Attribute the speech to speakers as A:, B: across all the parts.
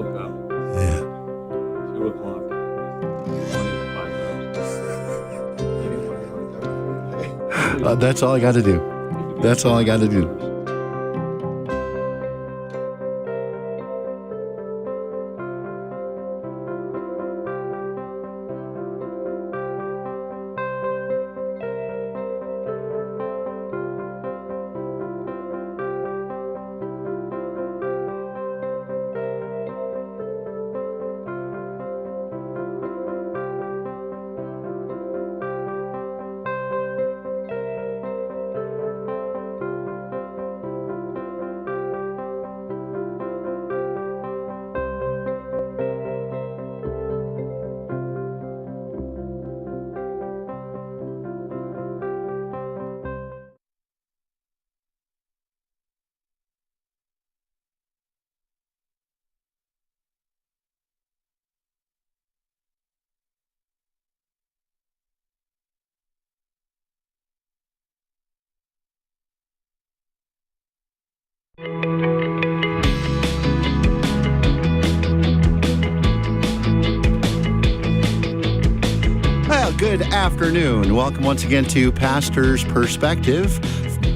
A: woke up.
B: Yeah.
A: 2 o'clock. 25
B: That's all I got to do. That's all I got to do. Well, good afternoon. Welcome once again to Pastor's Perspective,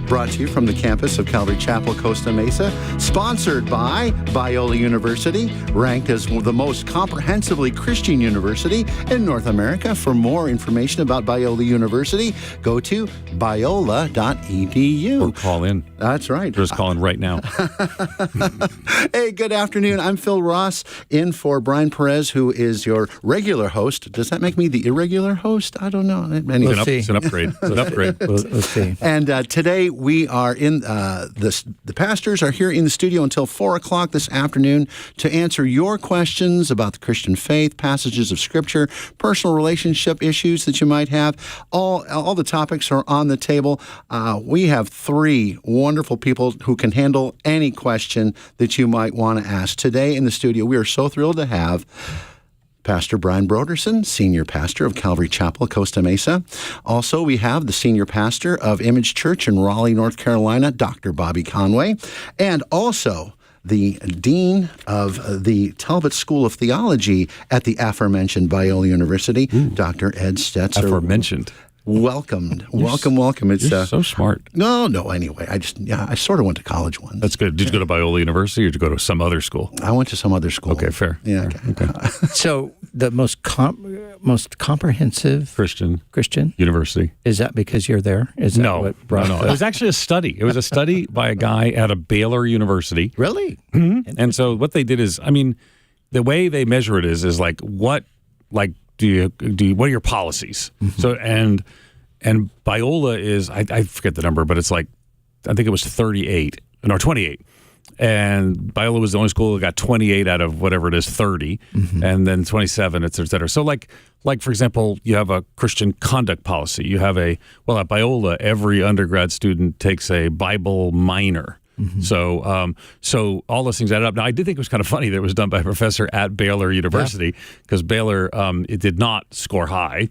B: brought to you from the campus of Calvary Chapel, Costa Mesa, sponsored by Biola University, ranked as the most comprehensively Christian university in North America. For more information about Biola University, go to biola.edu.
C: Or call in.
B: That's right.
C: Just call in right now.
B: Hey, good afternoon. I'm Phil Ross, in for Brian Perez, who is your regular host. Does that make me the irregular host? I don't know. Anyway.
C: It's an upgrade. It's an upgrade.
D: Let's see.
B: And today we are in, the pastors are here in the studio until 4 o'clock this afternoon to answer your questions about the Christian faith, passages of Scripture, personal relationship issues that you might have. All the topics are on the table. We have 3 wonderful people who can handle any question that you might want to ask. Today in the studio, we are so thrilled to have Pastor Brian Broderson, Senior Pastor of Calvary Chapel, Costa Mesa. Also, we have the Senior Pastor of Image Church in Raleigh, North Carolina, Dr. Bobby Conway, and also the Dean of the Talbot School of Theology at the aforementioned Biola University, Dr. Ed Stetzer.
C: Aforementioned.
B: Welcome. It's
C: You're so smart.
B: No, anyway, I sort of went to college once.
C: That's good. Did you go to Biola University or did you go to some other school?
B: I went to some other school.
C: Okay, fair.
B: Yeah.
C: Okay.
D: So the most comprehensive
C: Christian University.
D: Is that because you're there? Is that
C: No. It was actually a study. It was a study by a guy at a Baylor University.
D: Really?
C: Mm-hmm. And so what they did is, the way they measure it is like what are your policies? Mm-hmm. So and Biola is I forget the number, but it's like I think it was 28 or 28. And Biola was the only school that got 28 out of whatever it is, 30, and then 27, et cetera. So like for example, you have a Christian conduct policy. You have at Biola, every undergrad student takes a Bible minor. Mm-hmm. So all those things added up. Now, I did think it was kind of funny that it was done by a professor at Baylor University because Baylor, it did not score high.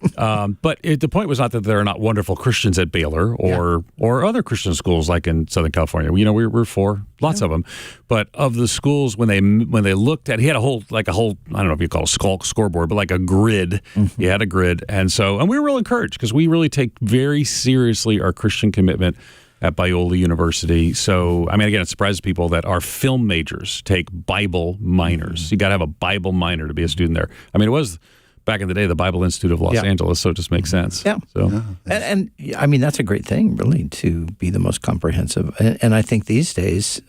C: But the point was not that there are not wonderful Christians at Baylor or other Christian schools like in Southern California. We're for lots of them. But of the schools, when they looked at, he had a whole I don't know if you call it a scoreboard, but like a grid. Mm-hmm. He had a grid, and we were real encouraged because we really take very seriously our Christian commitment at Biola University. So, again, it surprises people that our film majors take Bible minors. Mm-hmm. You got to have a Bible minor to be a student there. It was back in the day the Bible Institute of Los Angeles, so it just makes sense.
D: Yeah.
C: So,
D: and that's a great thing, really, to be the most comprehensive. And I think these days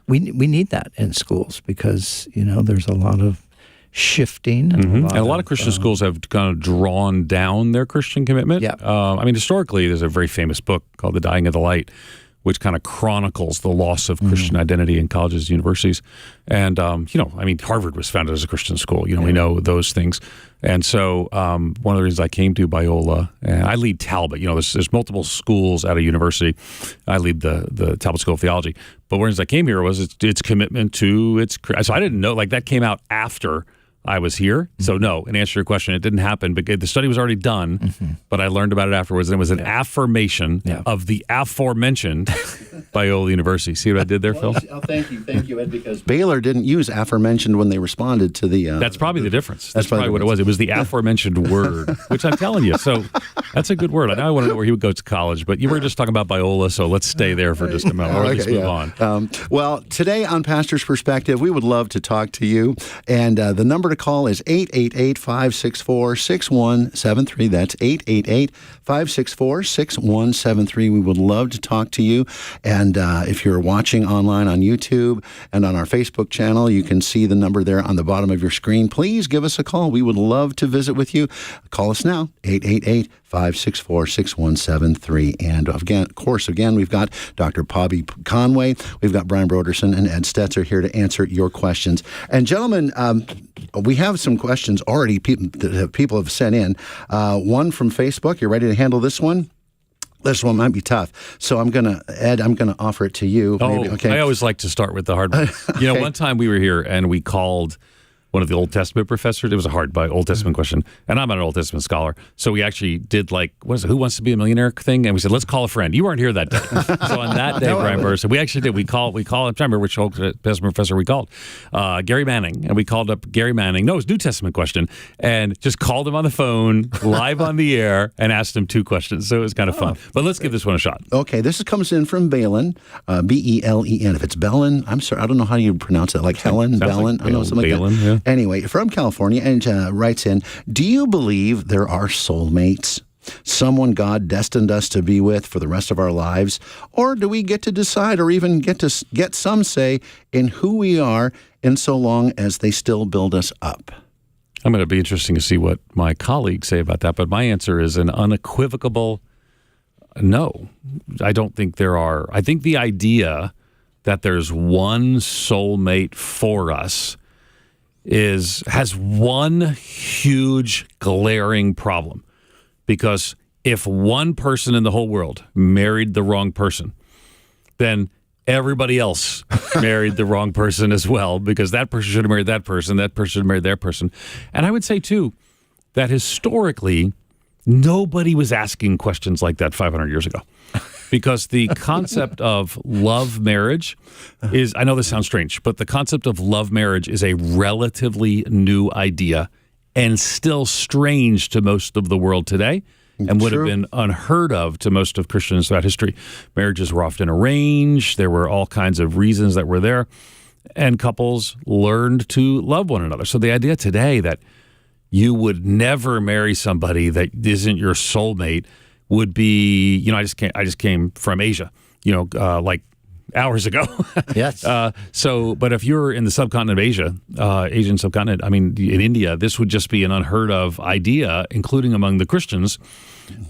D: we need that in schools because there's a lot of shifting. And
C: a lot of Christian schools have kind of drawn down their Christian commitment.
D: Yeah.
C: Historically, there's a very famous book called The Dying of the Light, which kind of chronicles the loss of Christian identity in colleges and universities. And, Harvard was founded as a Christian school. We know those things. And so one of the reasons I came to Biola, and I lead Talbot. There's multiple schools at a university. I lead the Talbot School of Theology. But one of the reasons I came here was its commitment to its... So I didn't know, that came out after I was here. So no, in answer to your question, it didn't happen. But the study was already done, but I learned about it afterwards. And it was an affirmation of the aforementioned Biola University. See what I did there, Phil?
B: Thank you, Ed, because Baylor didn't use aforementioned when they responded to the...
C: that's probably the difference. That's probably what it was. It was the aforementioned word, which I'm telling you. So that's a good word. I know I want to know where he would go to college, but you were just talking about Biola, so let's stay there for just a moment, or at least move on.
B: Well, today on Pastor's Perspective, we would love to talk to you, and the number to call is 888-564-6173. That's 888-564-6173. We would love to talk to you, and if you're watching online on YouTube and on our Facebook channel, you can see the number there on the bottom of your screen. Please give us a call. We would love to visit with you. Call us now, 888-564-6173. And again, we've got Dr. Bobby Conway, we've got Brian Broderson, and Ed Stetzer here to answer your questions. And gentlemen, we have some questions already people have sent in. One from Facebook. You ready to handle this one? This one might be tough. So Ed, I'm going to offer it to you.
C: Maybe. Okay. I always like to start with the hard one.
B: Okay.
C: One time we were here and we called one of the Old Testament professors. It was a hard Old Testament question, and I'm not an Old Testament scholar. So we actually did Who Wants to Be a Millionaire thing, and we said, let's call a friend. You weren't here that day. So on that day, Brian Burson, we actually did. We called. I'm trying to remember which Old Testament professor we called. Gary Manning, and we called up Gary Manning. No, it was New Testament question, and just called him on the phone, live on the air, and asked him 2 questions. So it was kind of fun. But let's give this one a shot.
B: Okay, this comes in from Belen, Belen. If it's Belen, I'm sorry, I don't know how you pronounce it. Like Helen, Belen, I don't know, something
C: Balen,
B: like that.
C: Yeah.
B: Anyway, from California, and writes in, do you believe there are soulmates? Someone God destined us to be with for the rest of our lives? Or do we get to decide or even get some say in who we are in so long as they still build us up?
C: I'm going to be interesting to see what my colleagues say about that, but my answer is an unequivocal no. I don't think there are. I think the idea that there's one soulmate for us has one huge glaring problem, because if one person in the whole world married the wrong person, then everybody else married the wrong person as well, because that person should have married that person should have married that person. And I would say too that historically nobody was asking questions like that 500 years ago. Because the concept of love marriage is, I know this sounds strange, but the concept of love marriage is a relatively new idea and still strange to most of the world today, and would have been unheard of to most of Christians throughout history. Marriages were often arranged. There were all kinds of reasons that were there, and couples learned to love one another. So the idea today that you would never marry somebody that isn't your soulmate would be, I just came from Asia, like hours ago.
D: Yes.
C: But if you're in the subcontinent of Asia, Asian subcontinent, in India, this would just be an unheard of idea, including among the Christians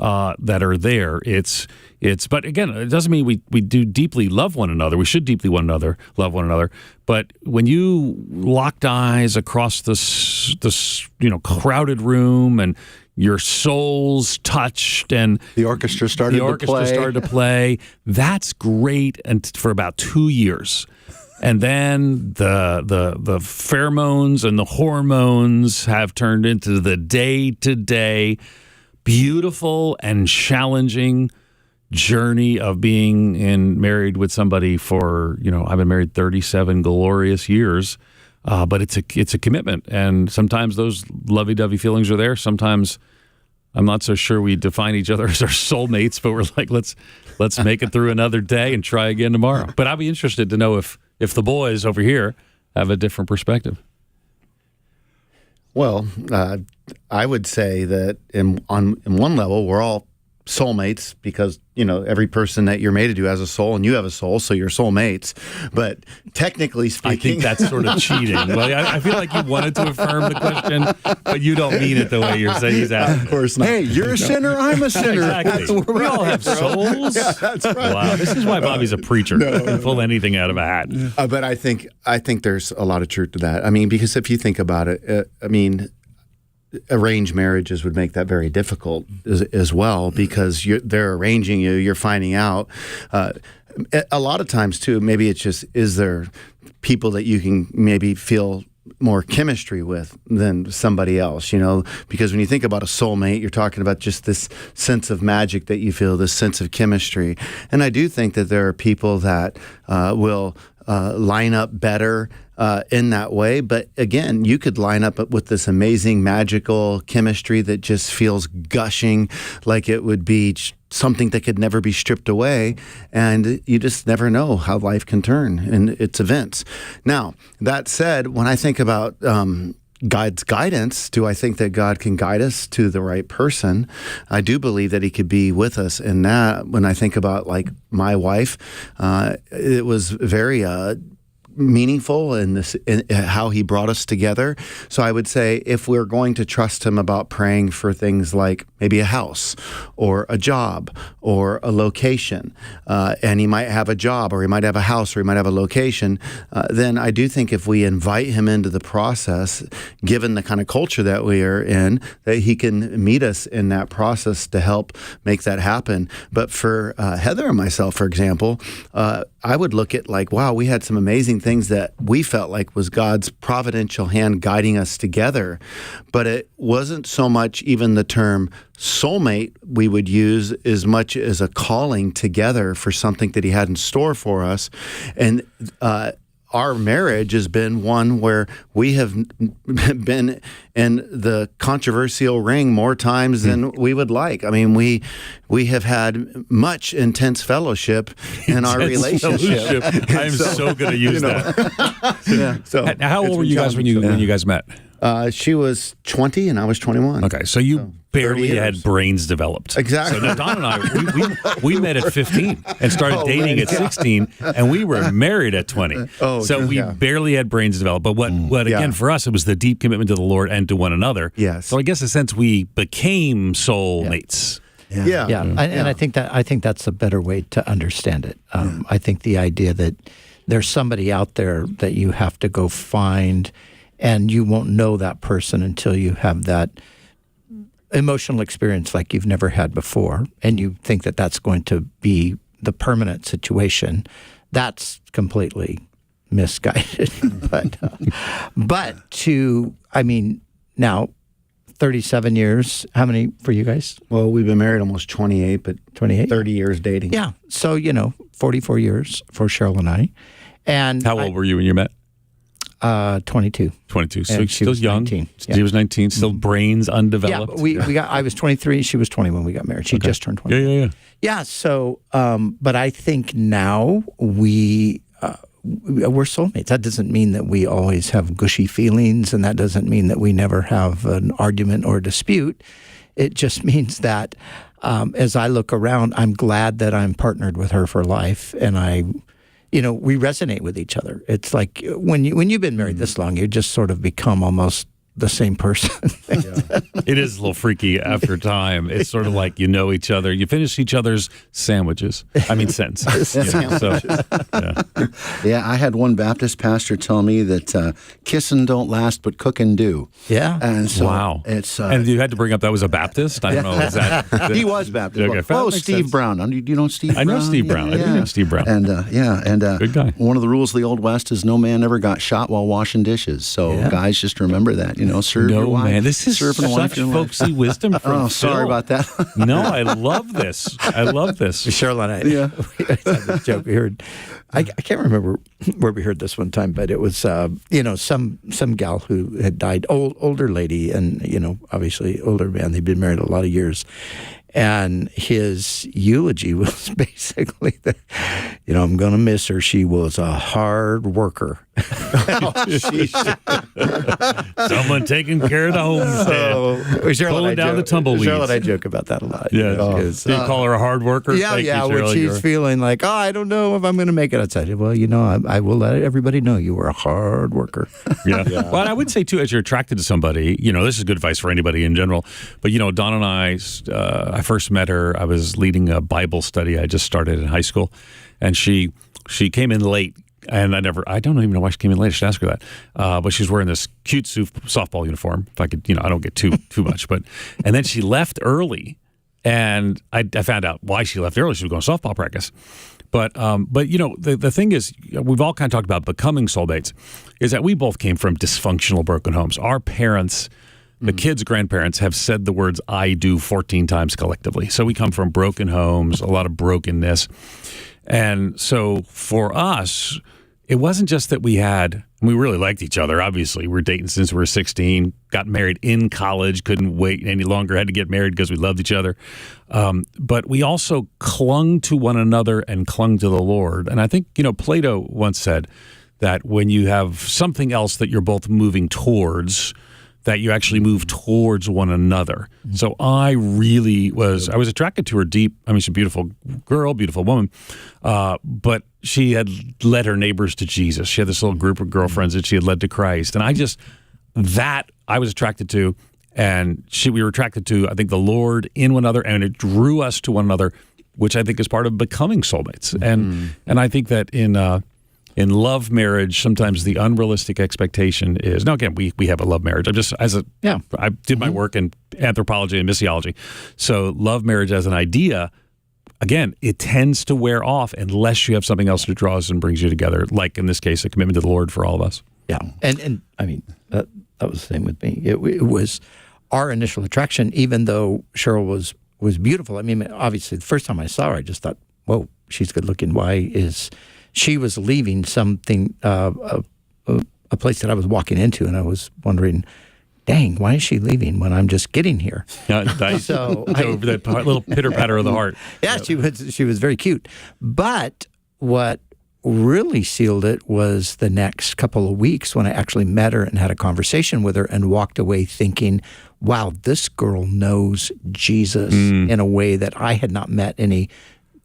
C: that are there. But again, it doesn't mean we do deeply love one another. We should deeply love one another. But when you locked eyes across this crowded room and your souls touched and
B: the orchestra started to
C: play, that's great, and for about 2 years. And then the pheromones and the hormones have turned into the day-to-day beautiful and challenging journey of being married with somebody for, I've been married 37 glorious years. But it's a commitment, and sometimes those lovey-dovey feelings are there. Sometimes I'm not so sure we define each other as our soulmates, but we're like, let's make it through another day and try again tomorrow. But I'll be interested to know if the boys over here have a different perspective.
E: Well, I would say that in one level, we're all soulmates, because every person that you're mated to has a soul, and you have a soul, so you're soulmates. But technically speaking,
C: I think that's sort of cheating. Well, I feel like you wanted to affirm the question, but you don't mean it the way you're saying he's asking.
E: Of course not.
B: Hey, you're a sinner, I'm a sinner.
C: Exactly. We all have souls.
E: Yeah, that's right.
C: Wow, this is why Bobby's a preacher. He can pull anything out of a hat.
E: But I think there's a lot of truth to that. Because if you think about it, arranged marriages would make that very difficult as well, because they're arranging you, you're finding out. A lot of times too, maybe it's just, is there people that you can maybe feel more chemistry with than somebody else, because when you think about a soulmate, you're talking about just this sense of magic that you feel, this sense of chemistry. And I do think that there are people that will line up better in that way. But again, you could line up with this amazing magical chemistry that just feels gushing, like it would be something that could never be stripped away. And you just never know how life can turn in its events. Now, that said, when I think about God's guidance, do I think that God can guide us to the right person? I do believe that he could be with us in that. When I think about like my wife, it was very meaningful in how he brought us together. So I would say if we're going to trust him about praying for things like maybe a house or a job or a location, and he might have a job or he might have a house or he might have a location, then I do think if we invite him into the process, given the kind of culture that we are in, that he can meet us in that process to help make that happen. But for Heather and myself, for example, I would look at like, wow, we had some amazing things that we felt like was God's providential hand guiding us together. But it wasn't so much even the term soulmate we would use as much as a calling together for something that he had in store for us. And our marriage has been one where we have been in the controversial ring more times than we would like. I mean, we have had much intense fellowship in our relationship.
C: I'm so going to use that.
E: Yeah. So
C: how old were you guys when you guys met?
E: She was 20 and I was 21.
C: Okay, so you barely had brains developed.
E: Exactly.
C: So now Don and I, we met at 15 and started dating at 16, and we were married at 20. So we barely had brains developed. But what again, for us, it was the deep commitment to the Lord and to one another.
E: Yes.
C: So I guess in a sense, we became soulmates.
D: Yeah. And I think that's a better way to understand it. I think the idea that there's somebody out there that you have to go find, and you won't know that person until you have that emotional experience like you've never had before, and you think that that's going to be the permanent situation. That's completely misguided. But now 37 years, how many for you guys?
E: Well, we've been married almost 28, but
D: 28?
E: 30 years dating.
D: Yeah. So, 44 years for Cheryl and I. And
C: how old were you when you met?
D: 22.
C: 22. So
D: And
C: she was young.
D: 19.
C: She was 19. Still brains undeveloped.
D: Yeah, I was 23. She was 20 when we got married. She just turned 20.
C: Yeah.
D: Yeah. So, but I think now we're soulmates. That doesn't mean that we always have gushy feelings, and that doesn't mean that we never have an argument or a dispute. It just means that as I look around, I'm glad that I'm partnered with her for life, and we resonate with each other. It's like when you've been married this long, you just sort of become almost the same person.
C: It is a little freaky after time. It's sort of like you know each other. You finish each other's sandwiches. I mean, sentences.
B: Yeah, I had one Baptist pastor tell me that kissing don't last, but cooking do.
D: Yeah.
B: And so
C: wow.
B: It's
C: and you had to bring up that was a Baptist? I don't know. Is that
B: he was Baptist.
C: Okay,
B: Oh,
C: makes
B: Steve
C: sense.
B: Brown. Do you know Steve Brown?
C: I know Steve Brown. I do know Steve Brown.
B: And
C: good guy.
B: One of the rules of the Old West is no man ever got shot while washing dishes. So guys, just remember that. Serve your wife.
C: Man, this is
B: serve and
C: such folksy wisdom from
B: Oh, sorry
C: Phil.
B: about that.
C: No, I love this.
D: Cheryl and I, we had this joke we heard. I can't remember where we heard this one time, but it was some gal who had died, older lady, and obviously older man. They'd been married a lot of years, and his eulogy was basically that I'm going to miss her. She was a hard worker.
C: Someone taking care of the homestead. Pulling down the tumbleweeds.
D: Cheryl and I joke about that a lot.
C: Yeah. Do you call her a hard worker?
D: Yeah,
C: Thank you,
D: when
C: Cheryl.
D: she's feeling like, I don't know if I'm going to make it. I'd say, well, I will let everybody know you were a hard worker.
C: Yeah. Well, I would say, too, as you're attracted to somebody, this is good advice for anybody in general, but, Don and I first met her. I was leading a Bible study I just started in high school, and she came in late. And I don't even know why she came in late. I should ask her that. But she was wearing this cute softball uniform. If I could, I don't get too much. And then she left early, and I found out why she left early. She was going to softball practice. But the thing is, we've all kind of talked about becoming soulmates, is that we both came from dysfunctional, broken homes. Our parents, the kids' grandparents, have said the words "I do" 14 times collectively. So we come from broken homes, a lot of brokenness. And so for us, it wasn't just that we really liked each other, obviously. We were dating since we were 16, got married in college, couldn't wait any longer, had to get married because we loved each other. But we also clung to one another and clung to the Lord. And I think, Plato once said that when you have something else that you're both moving towards, that you actually move towards one another. So I was attracted to her deep. I mean, she's a beautiful girl, beautiful woman, but she had led her neighbors to Jesus. She had this little group of girlfriends that she had led to Christ. And I was attracted to, and we were attracted to, I think, the Lord in one another, and it drew us to one another, which I think is part of becoming soulmates. And I think that in love marriage, sometimes the unrealistic expectation is, now again, we have a love marriage. I did my work in anthropology and missiology. So love marriage as an idea, again, it tends to wear off unless you have something else that draws and brings you together, like in this case, a commitment to the Lord for all of us.
D: Yeah. And I mean, that was the same with me. It was our initial attraction, even though Cheryl was beautiful. I mean, obviously, the first time I saw her, I just thought, whoa, she's good looking. She was leaving something, a place that I was walking into, and I was wondering, dang, why is she leaving when I'm just getting here?
C: So that little pitter-patter of the heart.
D: Yeah, she was very cute. But what really sealed it was the next couple of weeks when I actually met her and had a conversation with her and walked away thinking, wow, this girl knows Jesus in a way that I had not met any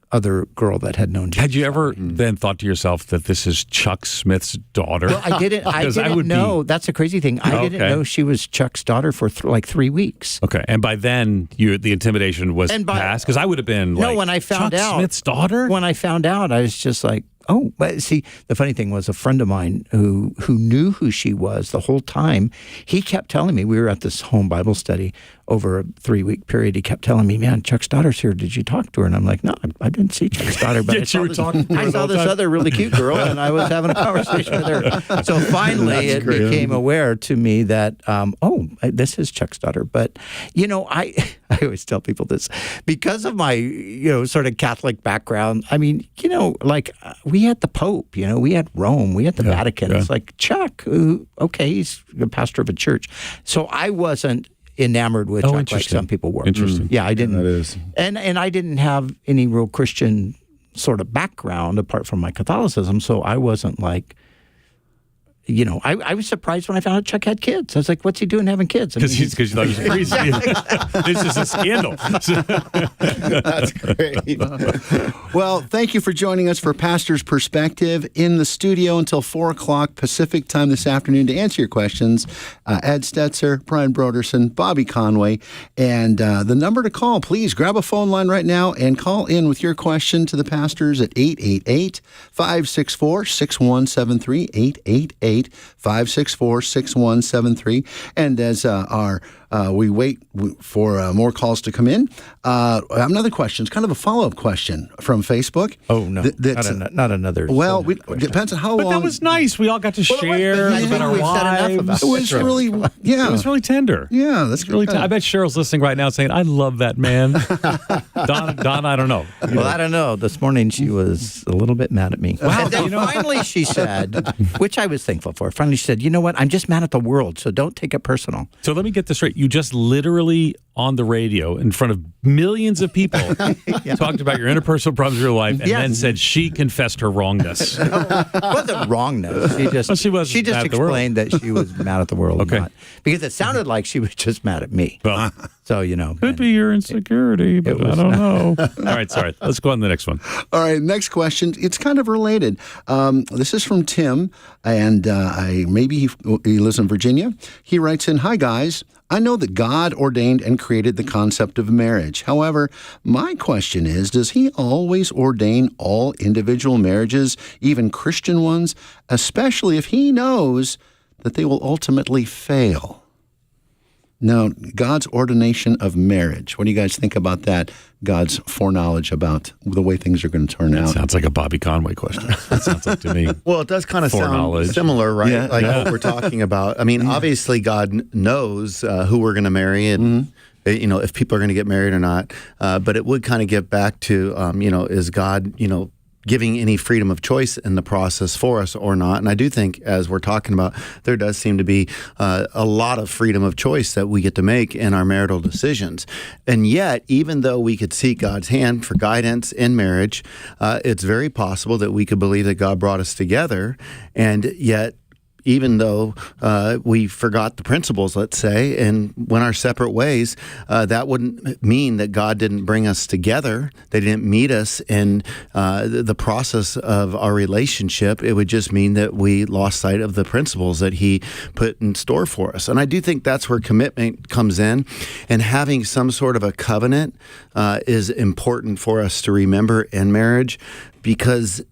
D: other girl that had known Jesus.
C: Had you ever then thought to yourself that this is Chuck Smith's daughter?
D: Well, I didn't know. That's a crazy thing. I didn't know she was Chuck's daughter for like 3 weeks.
C: Okay, and by then the intimidation was past, because I would have been
D: when I found
C: Chuck
D: out
C: Smith's daughter.
D: When I found out, I was just like, oh, but see, the funny thing was a friend of mine who knew who she was the whole time, he kept telling me, we were at this home Bible study over a 3-week period. He kept telling me, man, Chuck's daughter's here. Did you talk to her? And I'm like, no, I didn't see Chuck's daughter, but I saw this other really cute girl, and I was having a conversation with her. So finally, it became aware to me that, this is Chuck's daughter. But, I always tell people this, because of my, sort of Catholic background, I mean, we had the Pope, we had Rome, we had the Vatican. It's like, Chuck, he's the pastor of a church. So I wasn't enamored with Chuck like some people were.
C: Interesting.
D: Yeah, I didn't.
A: That is.
D: And I didn't have any real Christian sort of background apart from my Catholicism, so I wasn't like, I was surprised when I found out Chuck had kids. I was like, what's he doing having kids?
C: Because you thought he was a priest. This is a scandal.
E: That's great.
B: Well, thank you for joining us for Pastor's Perspective in the studio until 4 o'clock Pacific time this afternoon to answer your questions. Ed Stetzer, Brian Broderson, Bobby Conway, and the number to call, please grab a phone line right now and call in with your question to the pastors at 888-564-6173, 888-564-6173. And as we wait for more calls to come in, another question. It's kind of a follow-up question from Facebook.
D: Oh, no. Not another.
B: Well, it depends on how long.
C: But that was nice. We all got to share about our lives.
B: It was really,
C: It was really tender.
B: Yeah, that's
C: really I bet Cheryl's listening right now saying, I love that man. Don, I don't know.
D: Well, I don't know. This morning she was a little bit mad at me.
C: Wow.
D: And then finally she said, which I was thankful for, finally she said, you know what? I'm just mad at the world, so don't take it personal.
C: So let me get this straight. You just literally on the radio in front of millions of people talked about your interpersonal problems in your life and then said she confessed her wrongness.
D: It wasn't wrongness. She just explained that she was mad at the world.
C: Okay.
D: Because it sounded like she was just mad at me.
C: Well,
D: so,
C: could be your insecurity, but I don't know. All right, sorry. Let's go on to the next one.
B: All right, next question. It's kind of related. This is from Tim, and maybe he lives in Virginia. He writes in, "Hi, guys. I know that God ordained and created the concept of marriage. However, my question is, does he always ordain all individual marriages, even Christian ones, especially if he knows that they will ultimately fail?" Now, God's ordination of marriage. What do you guys think about that? God's foreknowledge about the way things are going to turn out.
C: Sounds like a Bobby Conway question. That sounds like to me.
E: Well, it does kind of sound
C: Foreknowledge.
E: similar, right?
B: Yeah.
E: Like what we're talking about. I mean, obviously, God knows who we're going to marry and, if people are going to get married or not. But it would kind of get back to, is God, giving any freedom of choice in the process for us or not. And I do think, as we're talking about, there does seem to be a lot of freedom of choice that we get to make in our marital decisions. And yet, even though we could seek God's hand for guidance in marriage, it's very possible that we could believe that God brought us together, and yet even though we forgot the principles, let's say, and went our separate ways, that wouldn't mean that God didn't bring us together. They didn't meet us in the process of our relationship. It would just mean that we lost sight of the principles that He put in store for us. And I do think that's where commitment comes in, and having some sort of a covenant is important for us to remember in marriage, because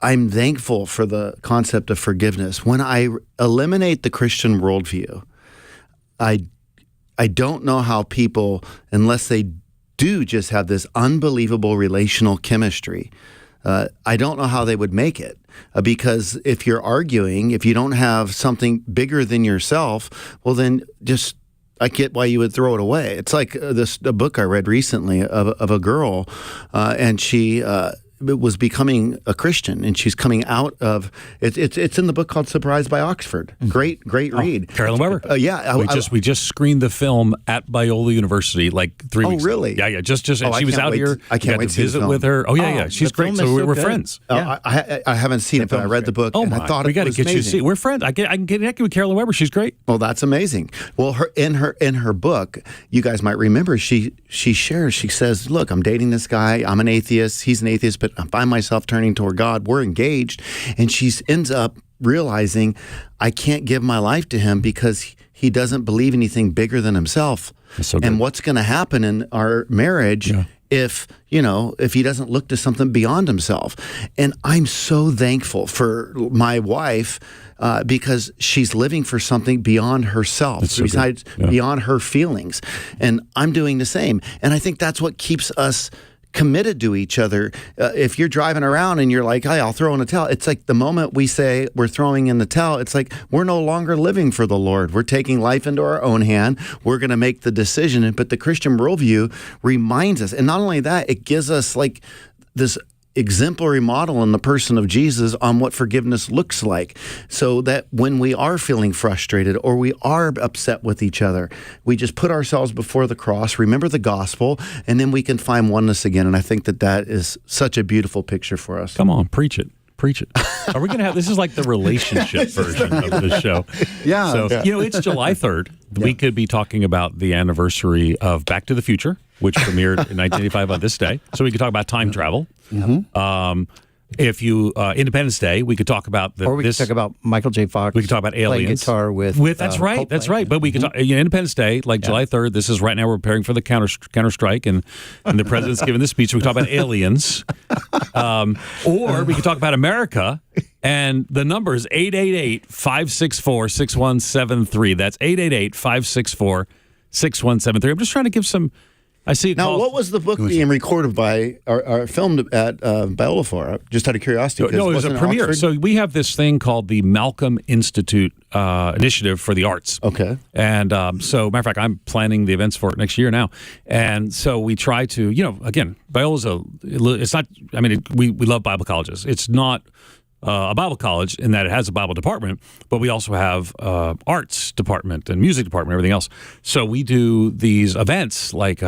E: I'm thankful for the concept of forgiveness. When I eliminate the Christian worldview, I don't know how people, unless they do just have this unbelievable relational chemistry, I don't know how they would make it. Because if you're arguing, if you don't have something bigger than yourself, well, then just I get why you would throw it away. It's like a book I read recently of a girl, and she was becoming a Christian, and she's coming out of it's in the book called Surprised by Oxford. Great read.
C: Carolyn Weber.
E: Yeah,
C: we just screened the film at Biola University like 3 weeks.
E: Oh, really?
C: Ago. Yeah. Just and
E: I
C: she was
E: can't
C: out
E: wait
C: here.
E: I can't wait
C: to
E: to see the
C: visit
E: film.
C: with her. Oh yeah. She's
D: the
C: great.
D: film
C: So
D: is
C: we're
D: so good.
C: friends.
E: I haven't seen it, but I read the book, and I thought
C: we
E: it
C: got to
E: was
C: get you to
E: amazing.
C: see. We're friends. I can connect you with Carolyn Weber. She's great.
E: Well, that's amazing. Well, in her book, you guys might remember, she shares. She says, "Look, I'm dating this guy. I'm an atheist. He's an atheist, but I find myself turning toward God. We're engaged," and she ends up realizing, I can't give my life to him because he doesn't believe anything bigger than himself.
C: That's so good.
E: And what's going to happen in our marriage if he doesn't look to something beyond himself? And I'm so thankful for my wife because she's living for something beyond herself,
C: so
E: besides
C: good. Yeah.
E: beyond her feelings. And I'm doing the same. And I think that's what keeps us committed to each other. If you're driving around and you're like, "Hey, I'll throw in a towel," it's like the moment we say we're throwing in the towel, it's like we're no longer living for the Lord. We're taking life into our own hand. We're going to make the decision. But the Christian worldview reminds us, and not only that, it gives us like this exemplary model in the person of Jesus on what forgiveness looks like, so that when we are feeling frustrated or we are upset with each other, we just put ourselves before the cross, remember the gospel, and then we can find oneness again. And I think that is such a beautiful picture for us.
C: Come on, preach it. Preach it. Are we going to have this? Is like the relationship version of the show.
B: Yeah.
C: So, it's July 3rd. We could be talking about the anniversary of Back to the Future, which premiered in 1985 on this day. So we could talk about time travel. If you Independence Day, we could talk about
D: Or we could talk about Michael J. Fox.
C: We could talk about aliens.
D: Playing guitar with
C: that's right.
D: Coldplay.
C: That's right. But we could talk Independence Day, like July 3rd. This is right now. We're preparing for the counter strike, and the president's giving the speech. So we could talk about aliens, or we could talk about America. And the number is 888-564-6173. That's 888-564-6173. I'm just trying to give some. I see it
E: Now,
C: called,
E: what was the book being recorded by or filmed at Biola for? Just out of curiosity.
C: No, it was a
E: wasn't
C: premiere.
E: Oxford?
C: So we have this thing called the Malcolm Institute Initiative for the Arts.
E: Okay.
C: And so, matter of fact, I'm planning the events for it next year now. And so we try to, again, Biola's it's not, we love Bible colleges. It's not a Bible college in that it has a Bible department, but we also have arts department and music department, everything else. So we do these events like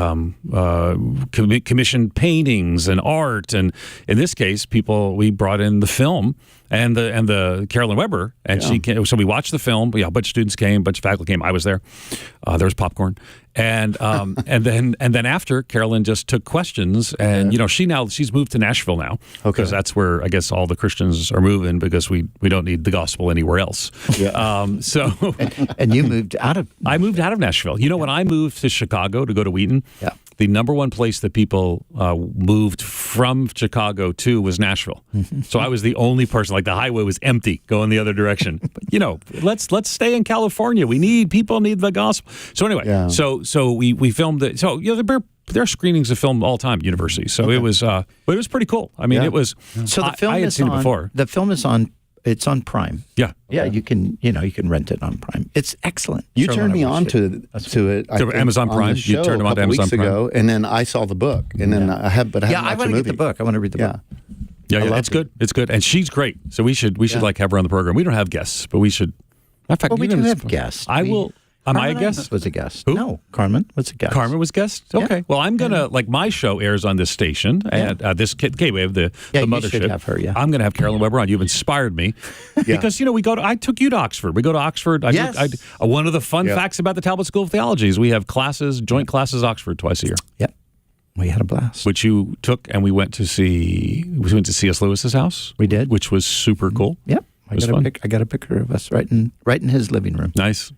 C: commissioned paintings and art, and in this case, we brought in the film and the Carolyn Weber, and she came, so we watched the film. A bunch of students came, a bunch of faculty came. I was there. There was popcorn. And and then after, Carolyn just took questions, and she's moved to Nashville now because that's where I guess all the Christians are moving, because we don't need the gospel anywhere else.
E: Yeah.
C: So
D: And you moved out of.
C: I moved out of Nashville. When I moved to Chicago to go to Wheaton, the number one place that people moved from Chicago to was Nashville. So I was the only person. Like the highway was empty going the other direction. But, let's stay in California. People need the gospel. So anyway, so we filmed it. So there are screenings of film all the time at universities. So it was pretty cool. I mean, it was.
D: So the film
C: I had
D: is
C: seen
D: on.
C: it before.
D: The film is on. It's on Prime.
C: Yeah.
D: Yeah, you can rent it on Prime. It's excellent.
E: You
D: Charlotte,
E: turned me
D: I watched
E: on to it. I
C: To
E: think,
C: Amazon
E: on
C: Prime?
E: the
C: You
E: show
C: turned him
E: a
C: on to
E: couple
C: Amazon
E: weeks
C: Prime?
E: ago, and then I saw the book, and then I haven't watched
D: I want
E: the
D: to
E: movie.
D: read the book. I want to read the book.
C: Yeah,
E: loved
C: it's good. It's good, and she's great. So we should like have her on the program. We don't have guests, but we should. In fact,
D: Well, we
C: you
D: do
C: know,
D: have guests.
C: I will. Am I a
D: Carmen
C: guest?
D: Was a guest.
C: Who?
D: No, Carmen was a guest.
C: Carmen was guest. Okay. Well, I'm gonna like my show airs on this station and this K-Wave, the
D: you
C: mothership.
D: should have her, yeah.
C: I'm gonna have Carolyn Weber on. You've inspired me because I took you to Oxford. We go to Oxford.
D: Yes.
C: One of the fun facts about the Talbot School of Theology is we have classes, joint classes, Oxford twice a year.
D: Yep. We had a blast.
C: Which you took, and we went to C.S. Lewis's house.
D: We did,
C: which was super cool.
D: Yep.
C: It was fun.
D: I got a picture of us right in his living room.
C: Nice.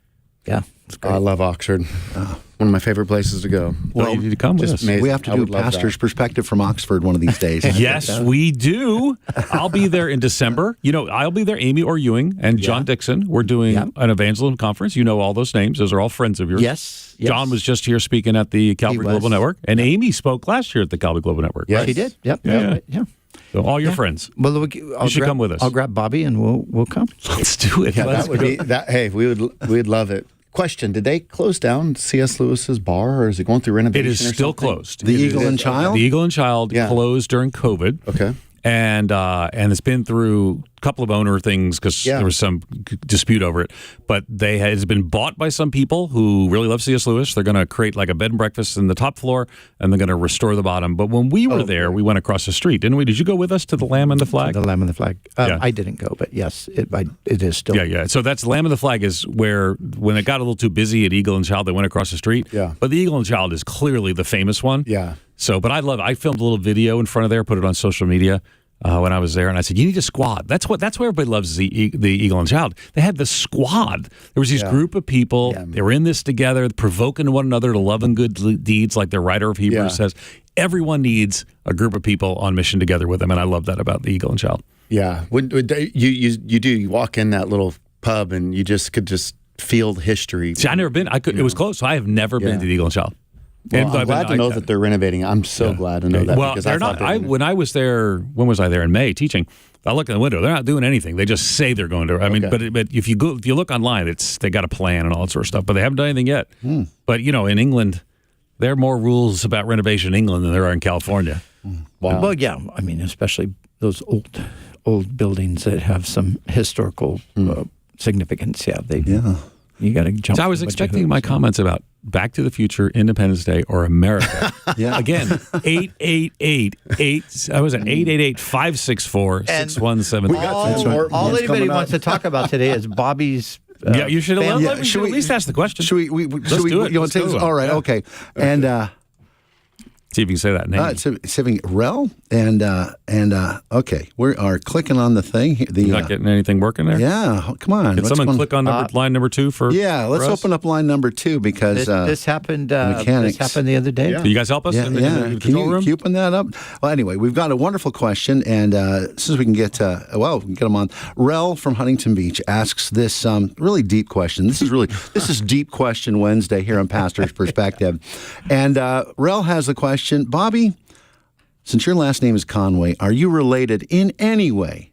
D: Yeah. It's great.
E: I love Oxford. One of my favorite places to go.
C: Well, you need to come with us.
E: Amazing.
B: We have to do a pastor's perspective from Oxford one of these days.
C: Yes, we do. I'll be there in December. I'll be there, Amy or Ewing and John Dixon. We're doing an evangelism conference. You know all those names. Those are all friends of yours.
D: Yes.
C: John was just here speaking at the Calvary Global Network. And Amy spoke last year at the Calvary Global Network.
E: Yes.
C: Right?
D: She did. Yep.
C: Yeah. So all your friends.
D: Well,
C: you should come with us.
D: I'll grab Bobby and we'll come.
C: Let's do it.
E: Yeah, that would be that. Hey, we'd love it. Question: did they close down C.S. Lewis's bar, or is it going through renovation?
C: It is
E: or
C: still
E: something?
C: closed.
B: The Eagle and Child?
C: The Eagle and Child closed during COVID.
E: Okay.
C: And it's been through a couple of owner things because there was some dispute over it. But it's been bought by some people who really love C.S. Lewis. They're going to create like a bed and breakfast in the top floor, and they're going to restore the bottom. But when we were there, we went across the street, didn't we? Did you go with us to the Lamb and the Flag?
D: The Lamb and the Flag. I didn't go, but yes, it is still.
C: Yeah. So that's Lamb and the Flag is where when it got a little too busy at Eagle and Child, they went across the street.
E: Yeah.
C: But the Eagle and Child is clearly the famous one.
E: Yeah.
C: So, but I love it. I filmed a little video in front of there, put it on social media when I was there, and I said, "You need a squad." That's where everybody loves the Eagle and Child. They had the squad. There was this group of people. Yeah. They were in this together, provoking one another to love and good deeds, like the writer of Hebrews says. Everyone needs a group of people on mission together with them, and I love that about the Eagle and Child.
E: Yeah, you walk in that little pub, and you could feel the history.
C: See, I never been. It was close, so I have never been to the Eagle and Child.
E: Well, I'm glad to know that they're renovating. I'm so glad to know that.
C: Well, they're not. When I was there, when was I there? In May teaching. I looked in the window. They're not doing anything. They just say they're going to. I mean, but if you look online, they got a plan and all that sort of stuff. But they haven't done anything yet. But in England, there are more rules about renovation in England than there are in California.
E: Wow.
D: Well, yeah. I mean, especially those old buildings that have some historical significance. Yeah. You got to jump.
C: So I was expecting my comments about Back to the Future, Independence Day, or America. Again, 888-8. I was at 888-564-6173.
D: All anybody wants to talk about today is Bobby's.
C: You should at least ask the question.
B: Should we do it? You want to take this? All right, okay. And
C: see if you can say that name.
B: It's having Rel and okay, we are clicking on the thing.
C: You're not getting anything working there?
B: Yeah, come on.
C: Can someone click on line number 2 for?
B: Yeah, let's open up line number 2 because
D: this happened.
B: mechanics.
D: This happened the other day.
C: Can you guys help us in the control room?
B: Can you open that up? Well, anyway, we've got a wonderful question, and as soon as we can get we can get them on. Rel from Huntington Beach asks this really deep question. This is Deep Question Wednesday here on Pastor's Perspective, and Rel has the question. Bobby, since your last name is Conway, are you related in any way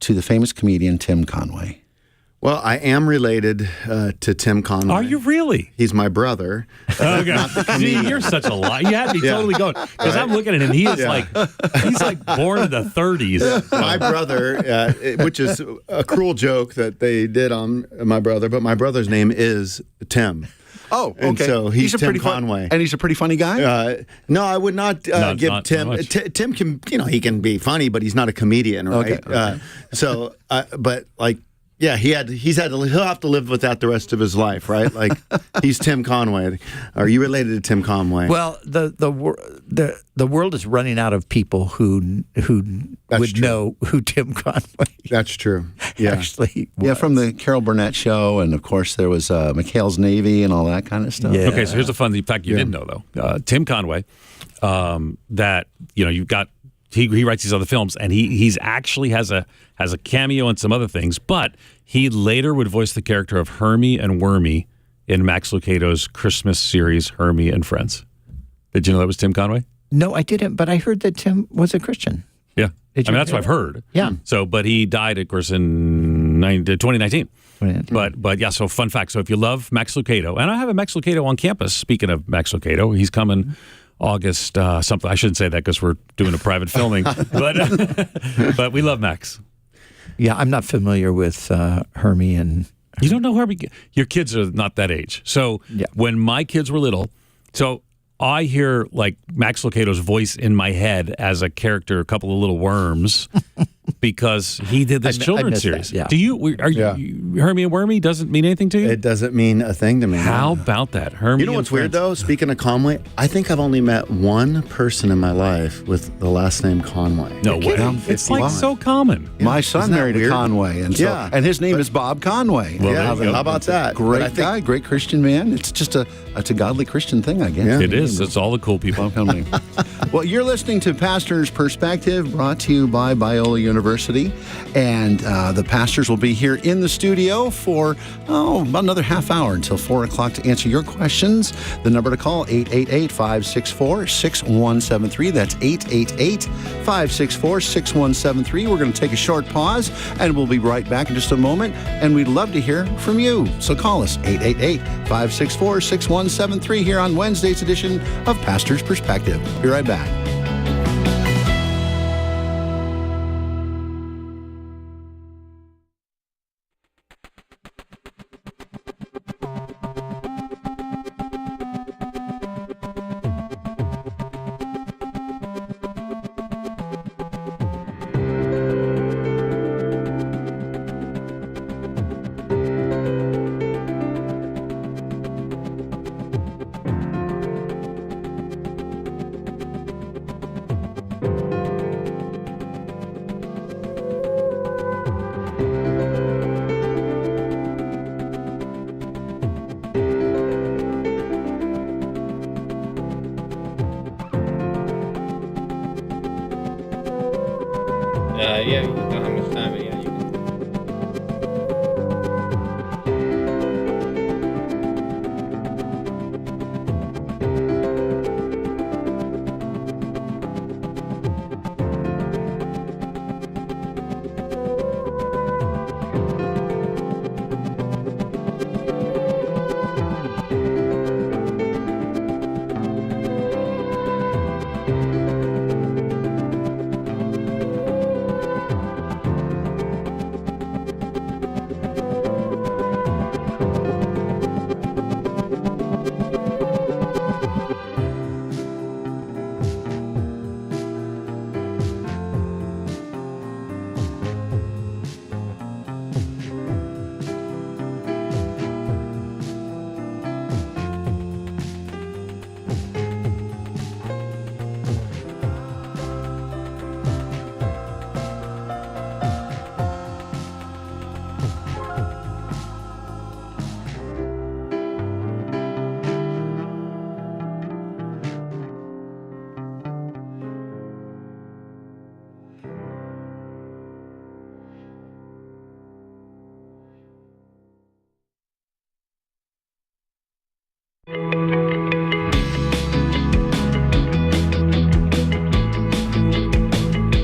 B: to the famous comedian Tim Conway?
E: Well, I am related to Tim Conway.
C: Are you really?
E: He's my brother.
C: Okay. See, you're such a lie. You had me totally going because I'm looking at him. He is he's like born in the 30s.
E: My brother, which is a cruel joke that they did on my brother, but my brother's name is Tim.
B: Oh, okay.
E: And so he's
B: a
E: Tim
B: pretty
E: Conway.
B: And he's a pretty funny guy?
E: No, I would not give
C: not
E: Tim. Tim can, he can be funny, but he's not a comedian, right?
B: Okay.
E: But like Yeah, he'll have to live with that the rest of his life, right? Like he's Tim Conway. Are you related to Tim Conway?
D: Well, the world is running out of people who would
E: true.
D: know who Tim Conway
E: That's true. Yeah.
D: actually was.
B: Yeah, from the Carol Burnett show, and of course there was McHale's Navy and all that kind of stuff.
D: Yeah.
C: Okay, so here's a fun fact you didn't know though. Tim Conway, that you've got. He writes these other films, and he's actually has a cameo in some other things, but he later would voice the character of Hermie and Wormy in Max Lucado's Christmas series Hermie and Friends. Did you know that was Tim Conway?
D: No, I didn't, but I heard that Tim was a Christian.
C: Yeah,
D: Did you
C: that's
D: hear
C: what I've heard.
D: Yeah.
C: So, but he died, of course, in 2019. But yeah, so fun fact. So if you love Max Lucado, and I have a Max Lucado on campus. Speaking of Max Lucado, he's coming August something. I shouldn't say that because we're doing a private filming, but we love Max.
D: Yeah, I'm not familiar with Hermie and.
C: You don't know Hermie? Your kids are not that age. So when my kids were little, so I hear like Max Lucado's voice in my head as a character, a couple of little worms, because he did this children's series.
D: That, yeah.
C: Do you? Are you Hermie and Wormy doesn't mean anything to you?
E: It doesn't mean a thing to me.
C: How about that, Hermie?
E: You know what's weird though? Speaking of Conway, I think I've only met one person in my life with the last name Conway.
C: No way. It's like so common.
B: My son
E: Isn't that
B: married a
E: weird?
B: Conway, and his name is Bob Conway.
C: Well,
E: Yeah,
C: there you go.
E: how about that? But I
B: Great
E: think-
B: guy, great Christian man. It's just it's a godly Christian thing, I guess.
E: Yeah.
C: It is. It's all the cool people.
B: Bob Conway. Well, you're listening to Pastor's Perspective, brought to you by Biola University. And the pastors will be here in the studio for, about another half hour until 4 o'clock to answer your questions. The number to call, 888-564-6173. That's 888-564-6173. We're going to take a short pause, and we'll be right back in just a moment. And we'd love to hear from you. So call us, 888-564-6173 here on Wednesday's edition of Pastor's Perspective. Be right back.
F: Yeah, you don't know how much time, but yeah, you can.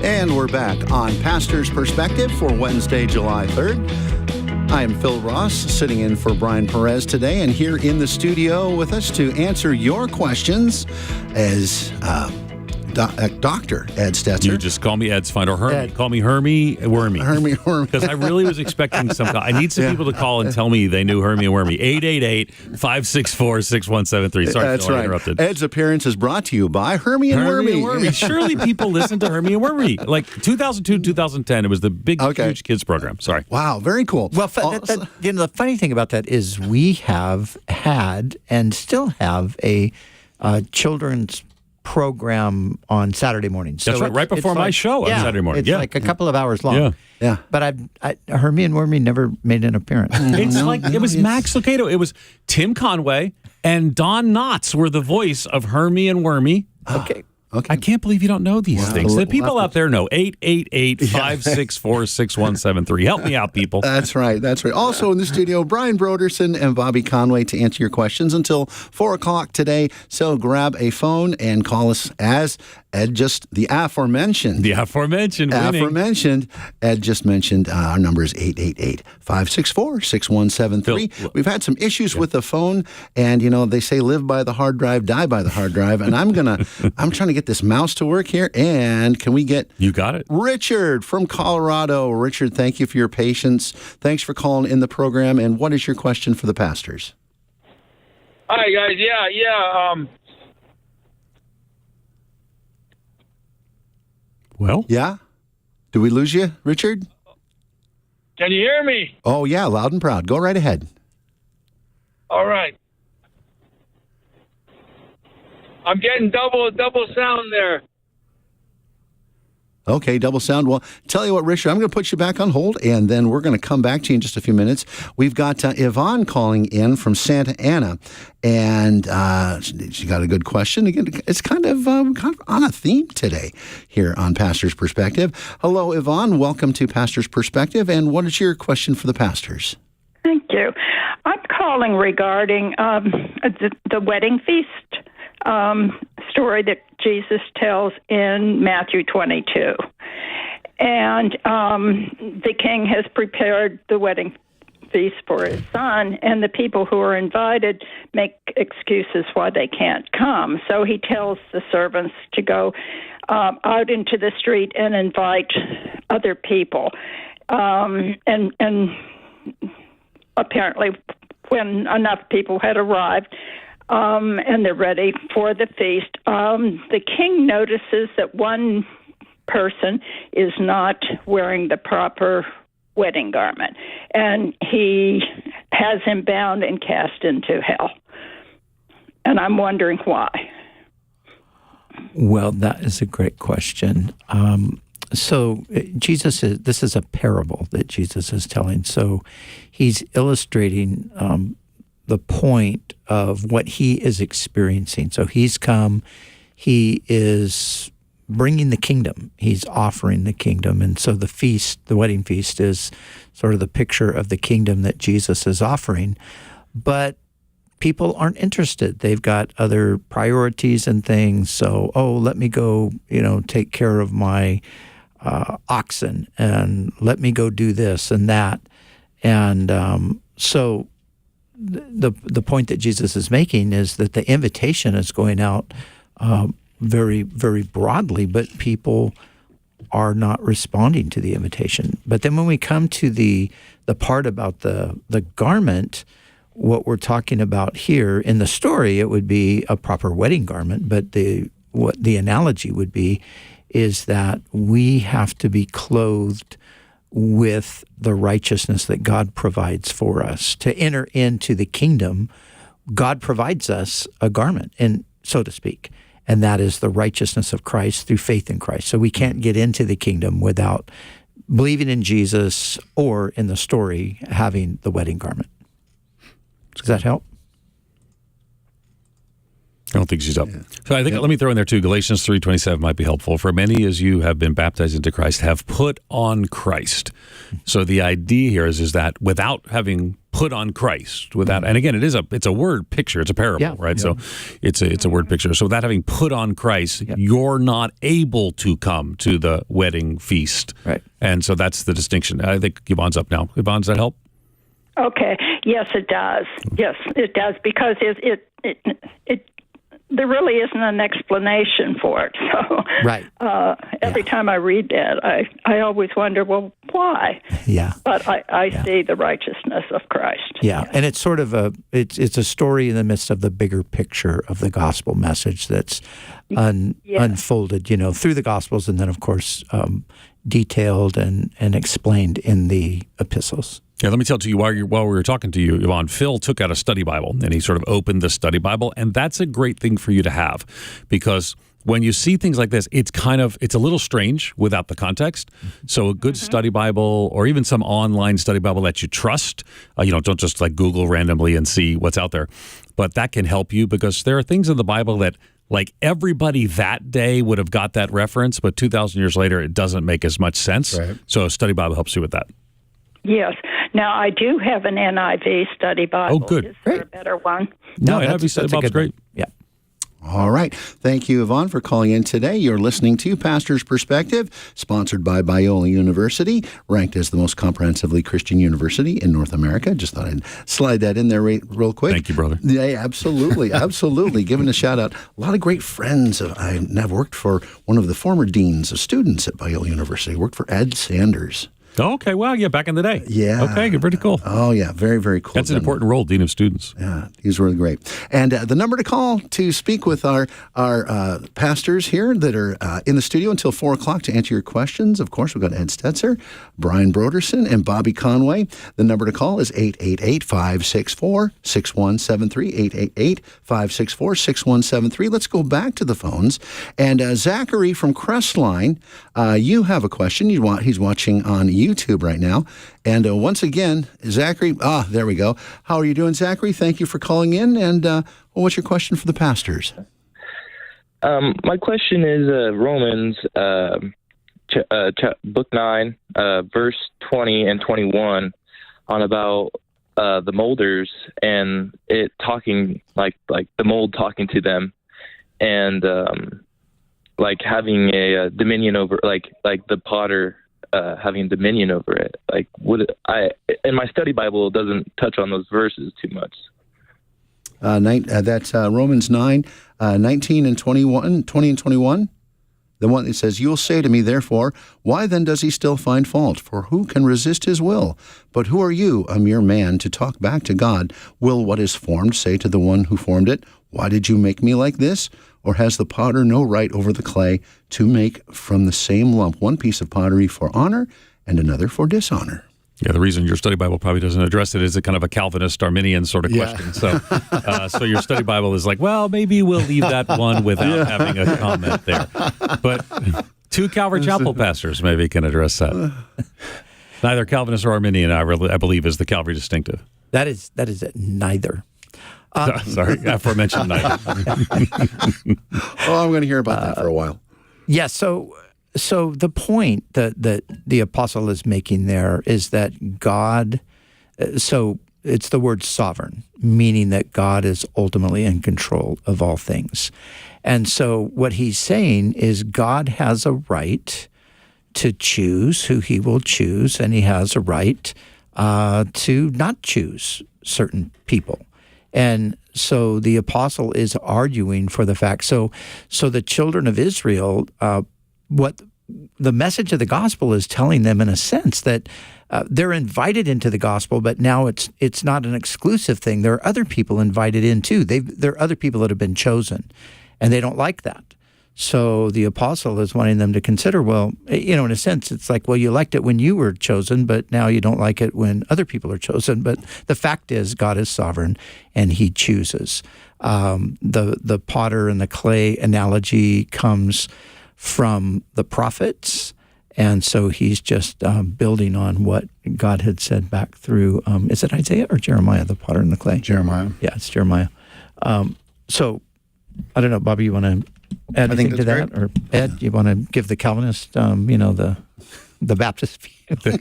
B: And we're back on Pastor's Perspective for Wednesday, July 3rd. I am Phil Ross, sitting in for Brian Perez today, and here in the studio with us to answer your questions as Dr. Ed Stetzer.
C: You just call me Ed's fine, or Hermie.
B: Ed.
C: Call me Hermie Wormy.
B: Hermie Wormy.
C: Because I really was expecting some. I need some people to call and tell me they knew Hermie and Wormy. 888-564-6173. Sorry,
B: That's
C: Phil, I
B: right.
C: interrupted.
B: Ed's appearance is brought to you by Hermie and Wormy.
C: Surely people listen to Hermie and Wormy. Like 2002, 2010, it was the big, huge kids program. Sorry.
B: Wow, very cool.
D: Well, the funny thing about that is we have had and still have a children's program on Saturday mornings.
C: That's right before my show on Saturday morning.
D: It's like a couple of hours long.
C: Yeah.
B: Yeah.
D: But Hermie and Wormy never made an appearance.
C: It's it was Max Lucado. It was Tim Conway and Don Knotts were the voice of Hermie and Wormy.
D: Okay.
C: I can't believe you don't know these things. The people out there know. 888-564-6173. Help me out, people.
B: That's right. That's right. Also in the studio, Brian Broderson and Bobby Conway to answer your questions until 4 o'clock today. So grab a phone and call us as Ed just, the aforementioned. Ed just mentioned our number is 888-564-6173. We've had some issues with the phone, and, they say live by the hard drive, die by the hard drive, and I'm trying to get this mouse to work here, and can we get...
C: You got it.
B: Richard from Colorado. Richard, thank you for your patience. Thanks for calling in the program, and what is your question for the pastors?
G: Hi, guys. Yeah.
C: Well?
B: Yeah? Did we lose you, Richard?
G: Can you hear me?
B: Oh, yeah, loud and proud. Go right ahead.
G: All right. I'm getting double sound there.
B: Okay, double sound. Well, tell you what, Richard, I'm going to put you back on hold, and then we're going to come back to you in just a few minutes. We've got Yvonne calling in from Santa Ana, and she got a good question. Again, it's kind of on a theme today here on Pastor's Perspective. Hello, Yvonne. Welcome to Pastor's Perspective, and what is your question for the pastors?
H: Thank you. I'm calling regarding the wedding feast story that Jesus tells in Matthew 22. And the king has prepared the wedding feast for his son, and the people who are invited make excuses why they can't come. So he tells the servants to go out into the street and invite other people. And apparently when enough people had arrived, and they're ready for the feast, the king notices that one person is not wearing the proper wedding garment, and he has him bound and cast into hell. And I'm wondering why.
D: Well, that is a great question. So this is a parable that Jesus is telling. So he's illustrating the point of what he is experiencing. So he's come, he is bringing the kingdom, he's offering the kingdom. And so the feast, the wedding feast, is sort of the picture of the kingdom that Jesus is offering. But people aren't interested. They've got other priorities and things. So, let me go, take care of my oxen, and let me go do this and that. And so the point that Jesus is making is that the invitation is going out very, very broadly, but people are not responding to the invitation. But then when we come to the part about the garment, what we're talking about here in the story, it would be a proper wedding garment, but what the analogy would be is that we have to be clothed with the righteousness that God provides for us. To enter into the kingdom, God provides us a garment, and so to speak, and that is the righteousness of Christ through faith in Christ. So we can't get into the kingdom without believing in Jesus or, in the story, having the wedding garment. Does that help?
C: I don't think she's up. Yeah. So I think let me throw in there too. Galatians 3:27 might be helpful. For many as you have been baptized into Christ have put on Christ. So the idea here is that without having put on Christ, and again it's a word picture. It's a parable, right? Yeah. So it's a word picture. So without having put on Christ, you're not able to come to the wedding feast.
D: Right.
C: And so that's the distinction. I think Yvonne's up now. Yvonne, does that help?
H: Okay. Yes, it does. Yes, it does, because it there really isn't an explanation for it. So
D: Right.
H: Every time I read that, I always wonder, well, why?
D: Yeah.
H: But I see the righteousness of Christ.
D: Yeah, and it's sort of it's a story in the midst of the bigger picture of the gospel message that's unfolded, through the Gospels, and then of course detailed and explained in the epistles.
C: Yeah, let me tell you while we were talking to you, Yvonne, Phil took out a study Bible and he sort of opened the study Bible, and that's a great thing for you to have, because when you see things like this, it's a little strange without the context. So a good study Bible, or even some online study Bible that you trust, don't just like Google randomly and see what's out there, but that can help you, because there are things in the Bible that like everybody that day would have got that reference, but 2,000 years later, it doesn't make as much sense. Right. So a study Bible helps you with that.
H: Yes. Now, I do have an NIV study Bible.
C: Oh, good.
H: Is there a better one?
C: No, NIV study Bible's great.
D: Yeah.
B: All right. Thank you, Yvonne, for calling in today. You're listening to Pastor's Perspective, sponsored by Biola University, ranked as the most comprehensively Christian university in North America. Just thought I'd slide that in there real quick.
C: Thank you, brother.
B: Yeah, absolutely. Absolutely. Giving a shout out. A lot of great friends. I've worked for one of the former deans of students at Biola University. Worked for Ed Sanders.
C: Okay, well, yeah, back in the day.
B: Yeah.
C: Okay, pretty cool.
B: Oh, yeah, very, very cool.
C: That's an important role, Dean of Students.
B: Yeah, he's really great. And the number to call to speak with our pastors here that are in the studio until 4 o'clock to answer your questions. Of course, we've got Ed Stetzer, Brian Broderson, and Bobby Conway. The number to call is 888-564-6173, 888-564-6173. Let's go back to the phones. And Zachary from Crestline, you have a question. He's watching on YouTube right now. And once again, Zachary, there we go. How are you doing, Zachary? Thank you for calling in. And what's your question for the pastors?
I: My question is Romans book 9, verse 20 and 21 on about the molders and it talking like the mold talking to them and like having a dominion over like the potter having dominion over it. Like, in my study Bible, it doesn't touch on those verses too much.
B: That's Romans 9, 19 and 21, 20 and 21. The one that says, "You'll say to me, therefore, why then does he still find fault? For who can resist his will? But who are you, a mere man, to talk back to God? Will what is formed say to the one who formed it, why did you make me like this? Or has the potter no right over the clay to make from the same lump one piece of pottery for honor and another for dishonor?"
C: Yeah, the reason your study Bible probably doesn't address it is a kind of a Calvinist Arminian sort of question. So, so your study Bible is like, well, maybe we'll leave that one without having a comment there. But two Calvary Chapel pastors maybe can address that. Neither Calvinist or Arminian, I believe, is the Calvary distinctive.
D: That is it. Neither.
C: Sorry, aforementioned neither.
B: Oh, I'm going to hear about that for a while.
D: Yeah. So the point that the apostle is making there is that God, so it's the word sovereign, meaning that God is ultimately in control of all things. And so what he's saying is God has a right to choose who he will choose, and he has a right to not choose certain people. And so the apostle is arguing for the fact. So the children of Israel, what the message of the gospel is telling them in a sense that they're invited into the gospel, but now it's not an exclusive thing. There are other people invited in too. There are other people that have been chosen, and they don't like that. So the apostle is wanting them to consider, well, in a sense, it's like, well, you liked it when you were chosen, but now you don't like it when other people are chosen. But the fact is, God is sovereign, and he chooses. The potter and the clay analogy comes from the prophets, and so he's just building on what God had said back through, is it Isaiah or Jeremiah, the potter and the clay?
E: Jeremiah.
D: Yeah, it's Jeremiah. So, I don't know, Bobby, you want to add anything to that?
E: Great.
D: Or Ed, you want to give the Calvinist, the Baptist view?
C: The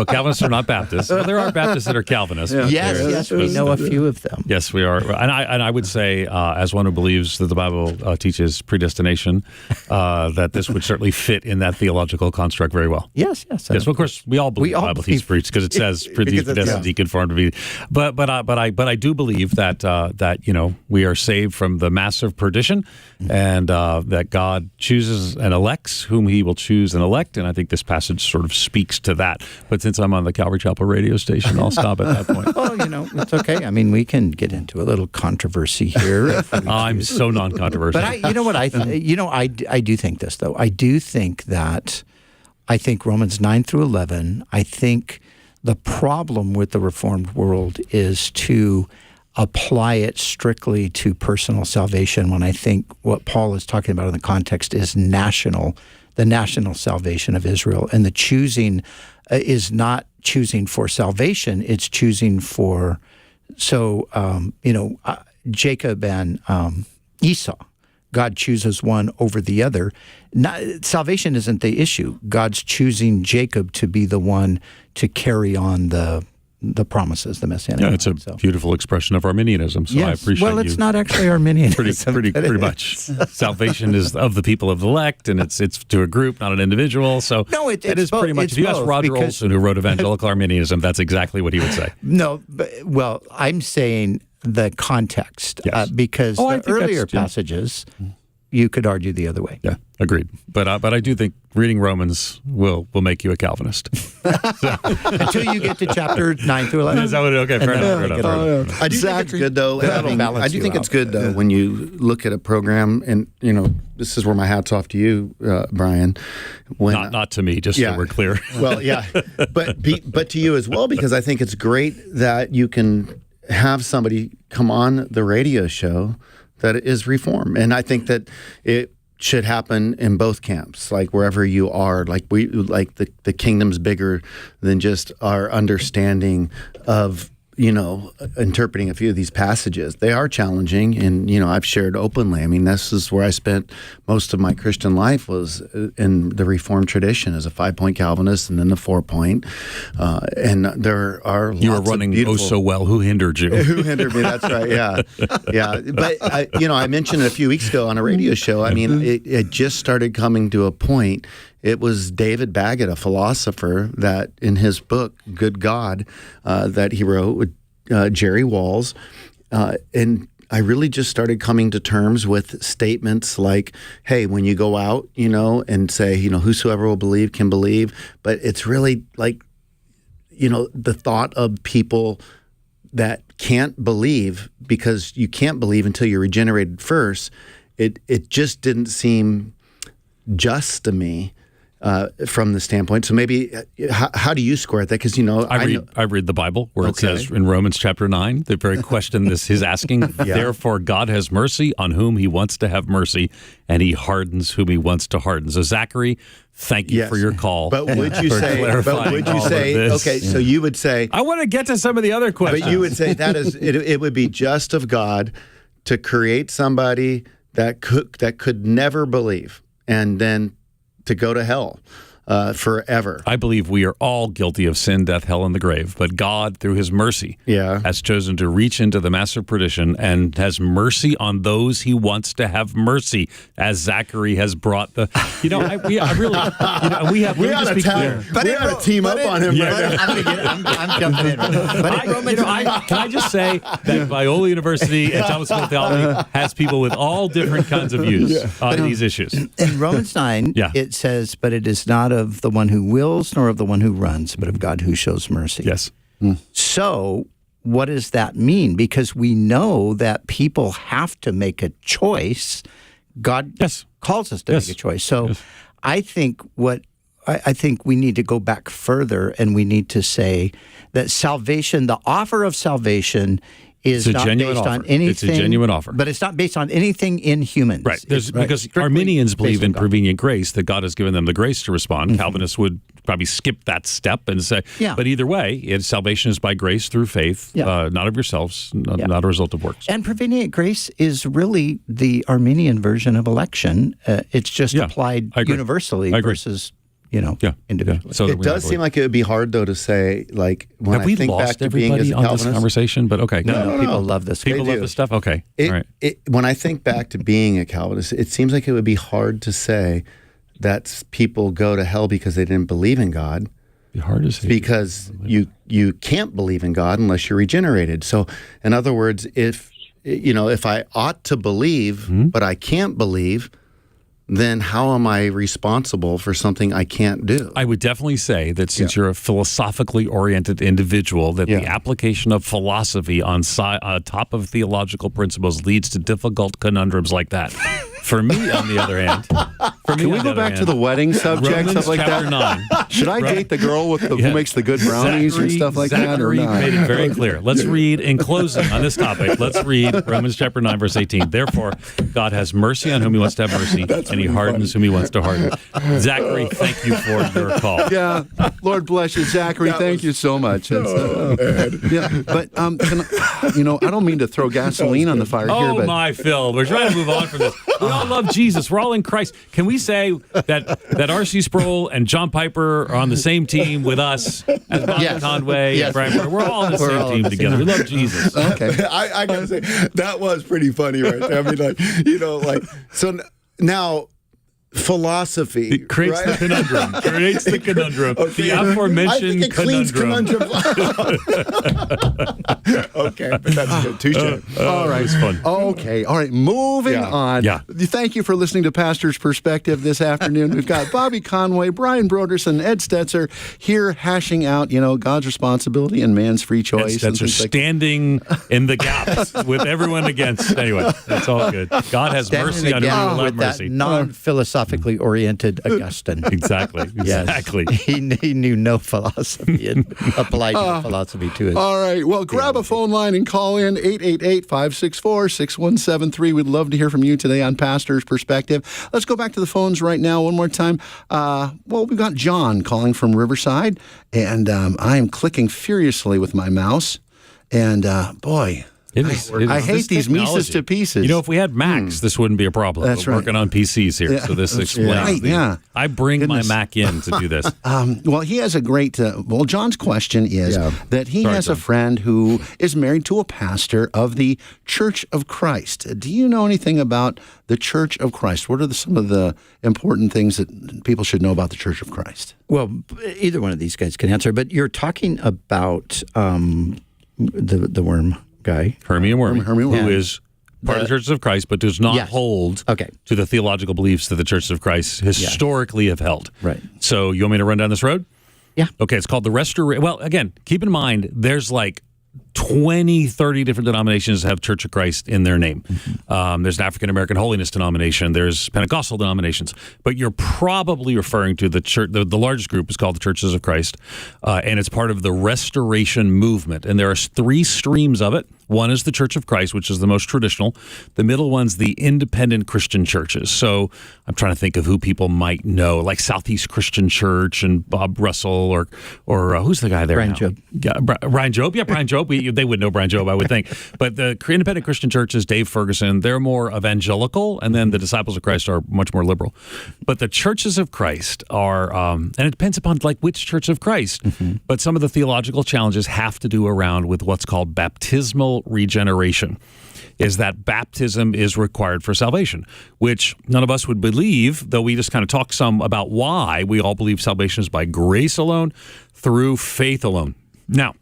C: Calvinists are not Baptists. Well, there are Baptists that are Calvinists. but
D: Yes, we know a few of them.
C: Yes, we are. And I would say, as one who believes that the Bible teaches predestination, that this would certainly fit in that theological construct very well.
D: Yes.
C: Yes, well, of course, we all believe the Bible teaches because it says predestined to conform to be. But I do believe that we are saved from the massive perdition, and that God chooses and elects whom He will choose and elect. And I think this passage sort of speaks to that. But since I'm on the Calvary Chapel radio station, I'll stop at that point.
D: Well, it's okay. I mean, we can get into a little controversy here.
C: I'm so non-controversial.
D: But I do think this, though. I think Romans 9 through 11, I think the problem with the Reformed world is to apply it strictly to personal salvation, when I think what Paul is talking about in the context is the national salvation of Israel. And the choosing is not choosing for salvation, it's choosing for, Jacob and Esau. God chooses one over the other. Salvation isn't the issue. God's choosing Jacob to be the one to carry on the promises, the messianic.
C: Yeah, it's a beautiful expression of Arminianism. So I appreciate
D: Well, it's not actually Arminianism.
C: pretty much. Salvation is of the people of the elect, and it's to a group, not an individual. So
D: no, it
C: is
D: both,
C: pretty much. If you ask Roger Olson, who wrote Evangelical Arminianism, that's exactly what he would say.
D: No, well, I'm saying the context, because the earlier passages, you could argue the other way.
C: Yeah, agreed. But I do think reading Romans will make you a Calvinist.
D: Until you get to chapter 9 through 11.
C: Is that what? Okay, fair enough.
E: I do think it's good, though. When you look at a program, and this is where my hat's off to you, Brian.
C: Not to me, just so we're clear.
E: Well, yeah, but to you as well, because I think it's great that you can have somebody come on the radio show that is Reform, and I think that it should happen in both camps, like wherever you are. Like the kingdom's bigger than just our understanding of interpreting a few of these passages. They are challenging, and I've shared openly. I mean, this is where I spent most of my Christian life, was in the Reformed tradition as a 5-point Calvinist, and then the 4-point. And there are
C: you were running so well. Who hindered you?
E: Who hindered me? That's right. Yeah. But I mentioned it a few weeks ago on a radio show. I mean, it just started coming to a point. It was David Baggett, a philosopher, that in his book, Good God, that he wrote with Jerry Walls, and I really just started coming to terms with statements like, hey, when you go out, and say, whosoever will believe can believe, but it's really like, the thought of people that can't believe, because you can't believe until you're regenerated first. It just didn't seem just to me. From the standpoint, so maybe how do you square that? Because
C: I read the Bible where it says in Romans chapter 9, the very question he's asking. Therefore, God has mercy on whom He wants to have mercy, and He hardens whom He wants to harden. So Zachary, thank you for your call.
E: But would you say? Okay, so you would say,
C: I want to get to some of the other questions.
E: But you would say that is it would be just of God to create somebody that could never believe, and then to go to hell forever.
C: I believe we are all guilty of sin, death, hell, and the grave, but God, through His mercy, has chosen to reach into the massive perdition and has mercy on those He wants to have mercy, as Zachary has brought the. We ought
E: to team up on him.
D: Yeah. I'm jumping in. But
C: can I just say that Biola University and Thomas School of Theology has people with all different kinds of views on these issues.
D: In Romans 9, it says, "But it is not of the one who wills, nor of the one who runs, but of God who shows mercy."
C: Yes.
D: So what does that mean? Because we know that people have to make a choice. God calls us to make a choice. So I think I think we need to go back further, and we need to say that salvation, the offer of salvation, is not based on anything.
C: It's a genuine offer.
D: But it's not based on anything in humans.
C: Right. Because Arminians believe in prevenient grace, that God has given them the grace to respond. Calvinists would probably skip that step and say, but either way, salvation is by grace through faith, not of yourselves, not a result of works.
D: And prevenient grace is really the Arminian version of election. It's just applied universally versus individually.
C: So
E: It does seem like it would be hard, though, to say, like, when
C: have
E: I
C: we
E: think back
C: lost
E: to being as
C: everybody
E: a
C: on this
E: Calvinist.
C: conversation? But okay,
D: No, people love this.
C: people
E: They
C: love
E: do.
C: this stuff. Okay, all right.
E: When I think back to being a Calvinist, it seems like it would be hard to say that people go to hell because they didn't believe in God.
C: Be hard to say
E: Because you can't believe in God unless you're regenerated. So, in other words, if I ought to believe, but I can't believe, then how am I responsible for something I can't do?
C: I would definitely say that since you're a philosophically oriented individual, that the application of philosophy on top of theological principles leads to difficult conundrums like that. For me, on the other hand,
B: Can we go back to the wedding subject,
C: Romans
B: stuff like
C: chapter
B: that?
C: 9.
B: Should I date the girl with who makes the good brownies and stuff like that, or
C: Zachary
B: not?
C: made it very clear. Let's read, in closing on this topic, let's read Romans chapter 9, verse 18. Therefore, God has mercy on whom he wants to have mercy, and he hardens whom he wants to harden. Zachary, thank you for your call.
B: Yeah, Lord bless you, Zachary. Thank you so much. But I don't mean to throw gasoline on the fire here,
C: Oh,
B: but
C: my Phil, we're trying to move on from this. We all love Jesus. We're all in Christ. Can we say that R.C. Sproul and John Piper are on the same team with us as Bobby Conway and Brian Porter? We're all on the same team together. We love Jesus.
B: okay.
E: I gotta say, that was pretty funny right there. I mean, so now philosophy
C: It creates the conundrum. Creates the conundrum.
E: Okay.
C: The aforementioned
E: I think it cleans
C: conundrum.
E: Okay, but that's good. Touche.
B: All right.
C: It was fun.
B: Okay. All right. Moving on.
C: Yeah.
B: Thank you for listening to Pastor's Perspective this afternoon. We've got Bobby Conway, Brian Broderson, Ed Stetzer here hashing out, God's responsibility and man's free choice.
C: That's standing in the gaps with everyone against. Anyway, that's all good. God has mercy on whom he will have
D: with
C: mercy.
D: that non-philosophically oriented Augustine.
C: Exactly.
D: Yes.
C: Exactly.
D: He knew no philosophy and applied no philosophy to it.
B: All right. Well, grab a phone line and call in 888-564-6173. We'd love to hear from you today on Pastor's Perspective. Let's go back to the phones right now one more time. We've got John calling from Riverside, and I am clicking furiously with my mouse. And boy, I hate these Mises to pieces.
C: If we had Macs, this wouldn't be a problem.
B: That's
C: We're
B: right.
C: working on PCs here, so this explains.
B: right, yeah.
C: I bring
B: Goodness.
C: my Mac in to do this.
B: Well, he has a great. John's question is that he has
C: John.
B: a friend who is married to a pastor of the Church of Christ. Do you know anything about the Church of Christ? What are some of the important things that people should know about the Church of Christ?
D: Well, either one of these guys can answer, but you're talking about the worm guy.
C: Hermione Wormy,
B: Hermione Wormy.
C: who is part of the Churches of Christ, but does not hold to the theological beliefs that the Churches of Christ historically have held.
D: Right.
C: So you want me to run down this road?
D: Yeah.
C: Okay, it's called the Restoration. Well, again, keep in mind, there's like 20, 30 different denominations that have Church of Christ in their name. There's an African American Holiness denomination. There's Pentecostal denominations. But you're probably referring to the church. The largest group is called the Churches of Christ, and it's part of the Restoration movement. And there are three streams of it. One is the Church of Christ, which is the most traditional. The middle one's the independent Christian churches. So I'm trying to think of who people might know, like Southeast Christian Church and Bob Russell, or who's the guy there
D: Brian
C: now?
D: Job.
C: Yeah, Brian Job. Yeah, Brian Job. They would know Brian Job, I would think. But the independent Christian churches, Dave Ferguson, they're more evangelical, and then the Disciples of Christ are much more liberal. But the Churches of Christ are, and it depends upon like which Church of Christ, but some of the theological challenges have to do around with what's called baptismal regeneration. Is that baptism is required for salvation, which none of us would believe, though we just kind of talk some about why we all believe salvation is by grace alone, through faith alone. Now,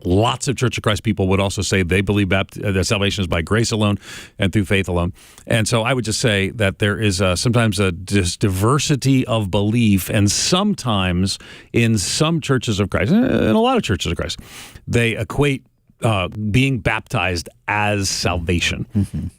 C: lots of Church of Christ people would also say they believe that salvation is by grace alone and through faith alone. And so I would just say that there is sometimes a diversity of belief, and sometimes in some Churches of Christ, in a lot of Churches of Christ, they equate being baptized as salvation,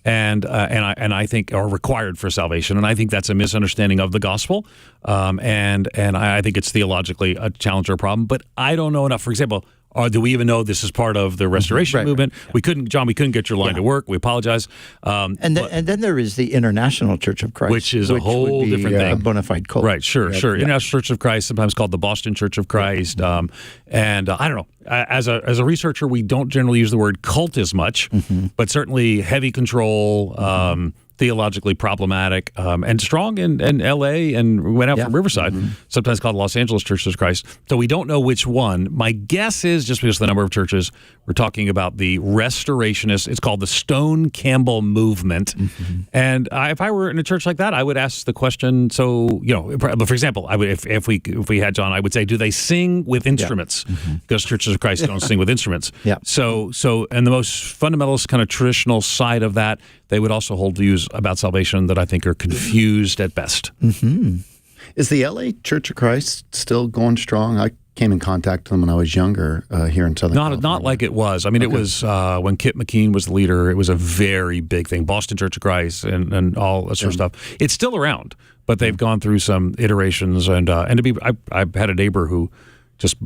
C: and I think are required for salvation, and I think that's a misunderstanding of the gospel, and I think it's theologically a challenge or a problem. But I don't know enough. For example, do we even know this is part of the Restoration movement? Right. We couldn't get your line to work. We apologize.
D: And then there is the International Church of Christ,
C: which is a whole different thing.
D: A bona fide cult.
C: Right, sure. International Church of Christ, sometimes called the Boston Church of Christ. And I don't know. As a researcher, we don't generally use the word cult as much, but certainly heavy control, theologically problematic and strong in L.A. and went out from Riverside, sometimes called Los Angeles Churches of Christ. So we don't know which one. My guess is, just because of the number of churches, we're talking about the Restorationist. It's called the Stone Campbell Movement. And if I were in a church like that, I would ask the question, so, for example, I would, if we had John, I would say, do they sing with instruments? Because Churches of Christ don't sing with instruments. So, and the most fundamentalist kind of traditional side of that, they would also hold views about salvation that I think are confused at best.
E: Is the LA Church of Christ still going strong? I came in contact with them when I was younger here in Southern California.
C: Not like it was. I mean, it was when Kip McKean was the leader, it was a very big thing. Boston Church of Christ and all that sort of stuff. It's still around, but they've gone through some iterations. And I've had a neighbor who just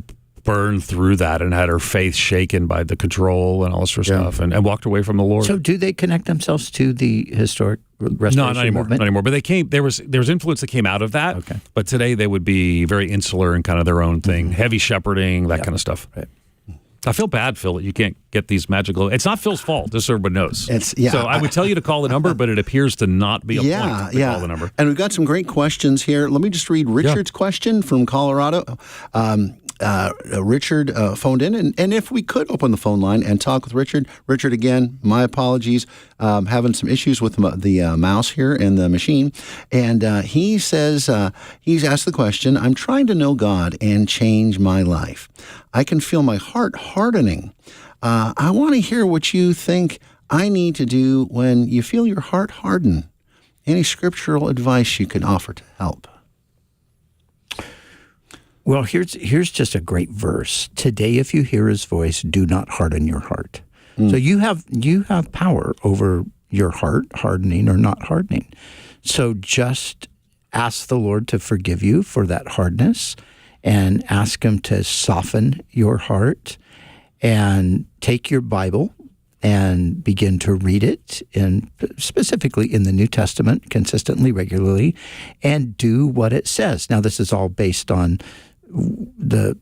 C: burned through that and had her faith shaken by the control and all this sort of stuff and walked away from the Lord.
D: So do they connect themselves to the historic restoration
C: not anymore.
D: movement?
C: Not anymore. But they came. There was influence that came out of that.
D: Okay.
C: But today they would be very insular and kind of their own thing, heavy shepherding, that kind of stuff.
D: Right.
C: I feel bad, Phil, that you can't get these magical. It's not Phil's fault, just so everybody knows. So I would tell you to call the number, but it appears to not be a point to call the number.
B: And we've got some great questions here. Let me just read Richard's question from Colorado. Richard phoned in, and if we could open the phone line and talk with Richard. Richard, again, my apologies, having some issues with the mouse here and the machine. And he says, he's asked the question, I'm trying to know God and change my life. I can feel my heart hardening. I want to hear what you think I need to do when you feel your heart harden. Any scriptural advice you can offer to help?
D: Well, here's just a great verse. Today, if you hear his voice, do not harden your heart. So you have power over your heart hardening or not hardening. So just ask the Lord to forgive you for that hardness and ask him to soften your heart and take your Bible and begin to read it, and specifically in the New Testament, consistently, regularly, and do what it says. Now, this is all based on the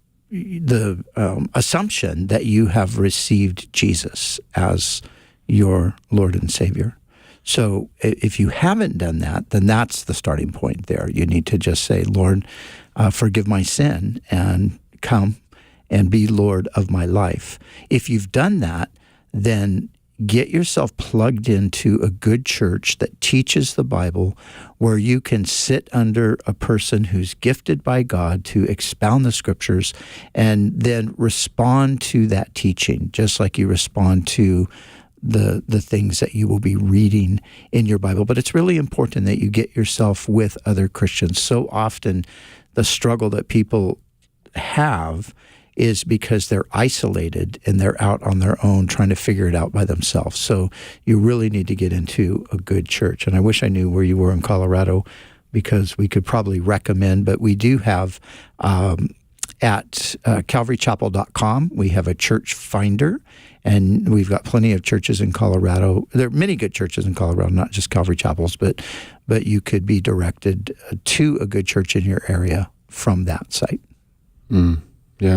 D: assumption that you have received Jesus as your Lord and Savior. So if you haven't done that, then that's the starting point there. You need to just say, Lord, forgive my sin and come and be Lord of my life. If you've done that, then get yourself plugged into a good church that teaches the Bible, where you can sit under a person who's gifted by God to expound the scriptures and then respond to that teaching, just like you respond to the things that you will be reading in your Bible. But it's really important that you get yourself with other Christians. So often the struggle that people have is because they're isolated and they're out on their own trying to figure it out by themselves. So you really need to get into a good church. And I wish I knew where you were in Colorado, because we could probably recommend, but we do have at calvarychapel.com, we have a church finder, and we've got plenty of churches in Colorado. There are many good churches in Colorado, not just Calvary Chapels, but you could be directed to a good church in your area from that site.
E: Yeah.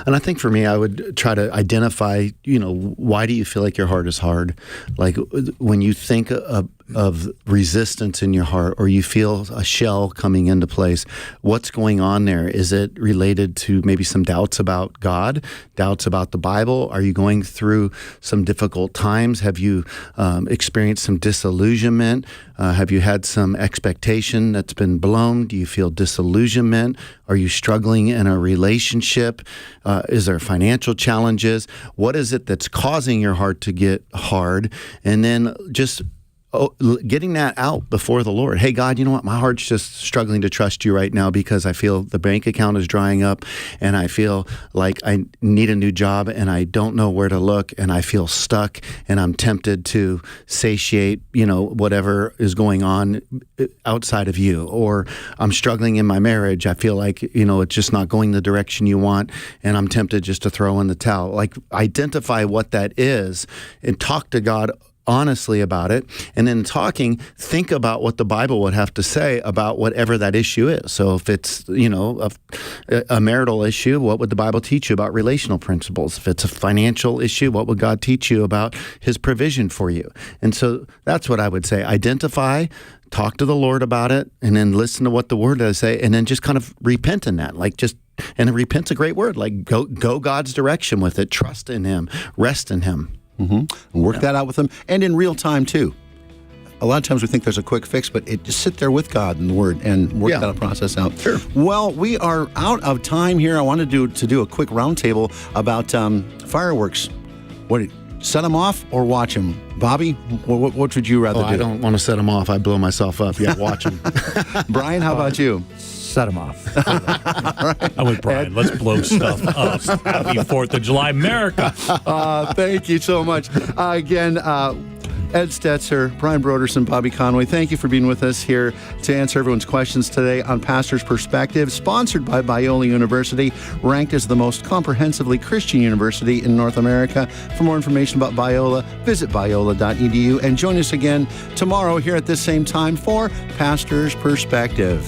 E: And I think for me, I would try to identify, why do you feel like your heart is hard? Like when you think of resistance in your heart, or you feel a shell coming into place, what's going on there? Is it related to maybe some doubts about God, doubts about the Bible? Are you going through some difficult times? Have you experienced some disillusionment? Have you had some expectation that's been blown? Do you feel disillusionment? Are you struggling in a relationship? Is there financial challenges? What is it that's causing your heart to get hard? And then just getting that out before the Lord. Hey, God, you know what? My heart's just struggling to trust you right now because I feel the bank account is drying up, and I feel like I need a new job and I don't know where to look, and I feel stuck, and I'm tempted to satiate, whatever is going on outside of you. Or I'm struggling in my marriage. I feel like, it's just not going the direction you want, and I'm tempted just to throw in the towel. Like, identify what that is and talk to God honestly about it. And in talking, think about what the Bible would have to say about whatever that issue is. So if it's, a marital issue, what would the Bible teach you about relational principles? If it's a financial issue, what would God teach you about his provision for you? And so that's what I would say. Identify, talk to the Lord about it, and then listen to what the Word does say, and then just kind of repent in that. And repent's a great word. Like go God's direction with it. Trust in him. Rest in him.
B: Mm-hmm. Work that out with him, and in real time too. A lot of times we think there's a quick fix, but just sit there with God and the Word and work that process out.
E: Sure.
B: Well, we are out of time here. I wanted to do a quick roundtable about fireworks. Set them off or watch them? Bobby, what would you rather do?
E: I don't want to set them off. I blow myself up. Yeah, watch them.
B: Brian, how about you?
D: Set them off.
C: I'm with Brian. Let's blow stuff up. Happy 4th of July, America.
B: Thank you so much. Again, Ed Stetzer, Brian Broderson, Bobby Conway, thank you for being with us here to answer everyone's questions today on Pastor's Perspective, sponsored by Biola University, ranked as the most comprehensively Christian university in North America. For more information about Biola, visit biola.edu and join us again tomorrow here at this same time for Pastor's Perspective.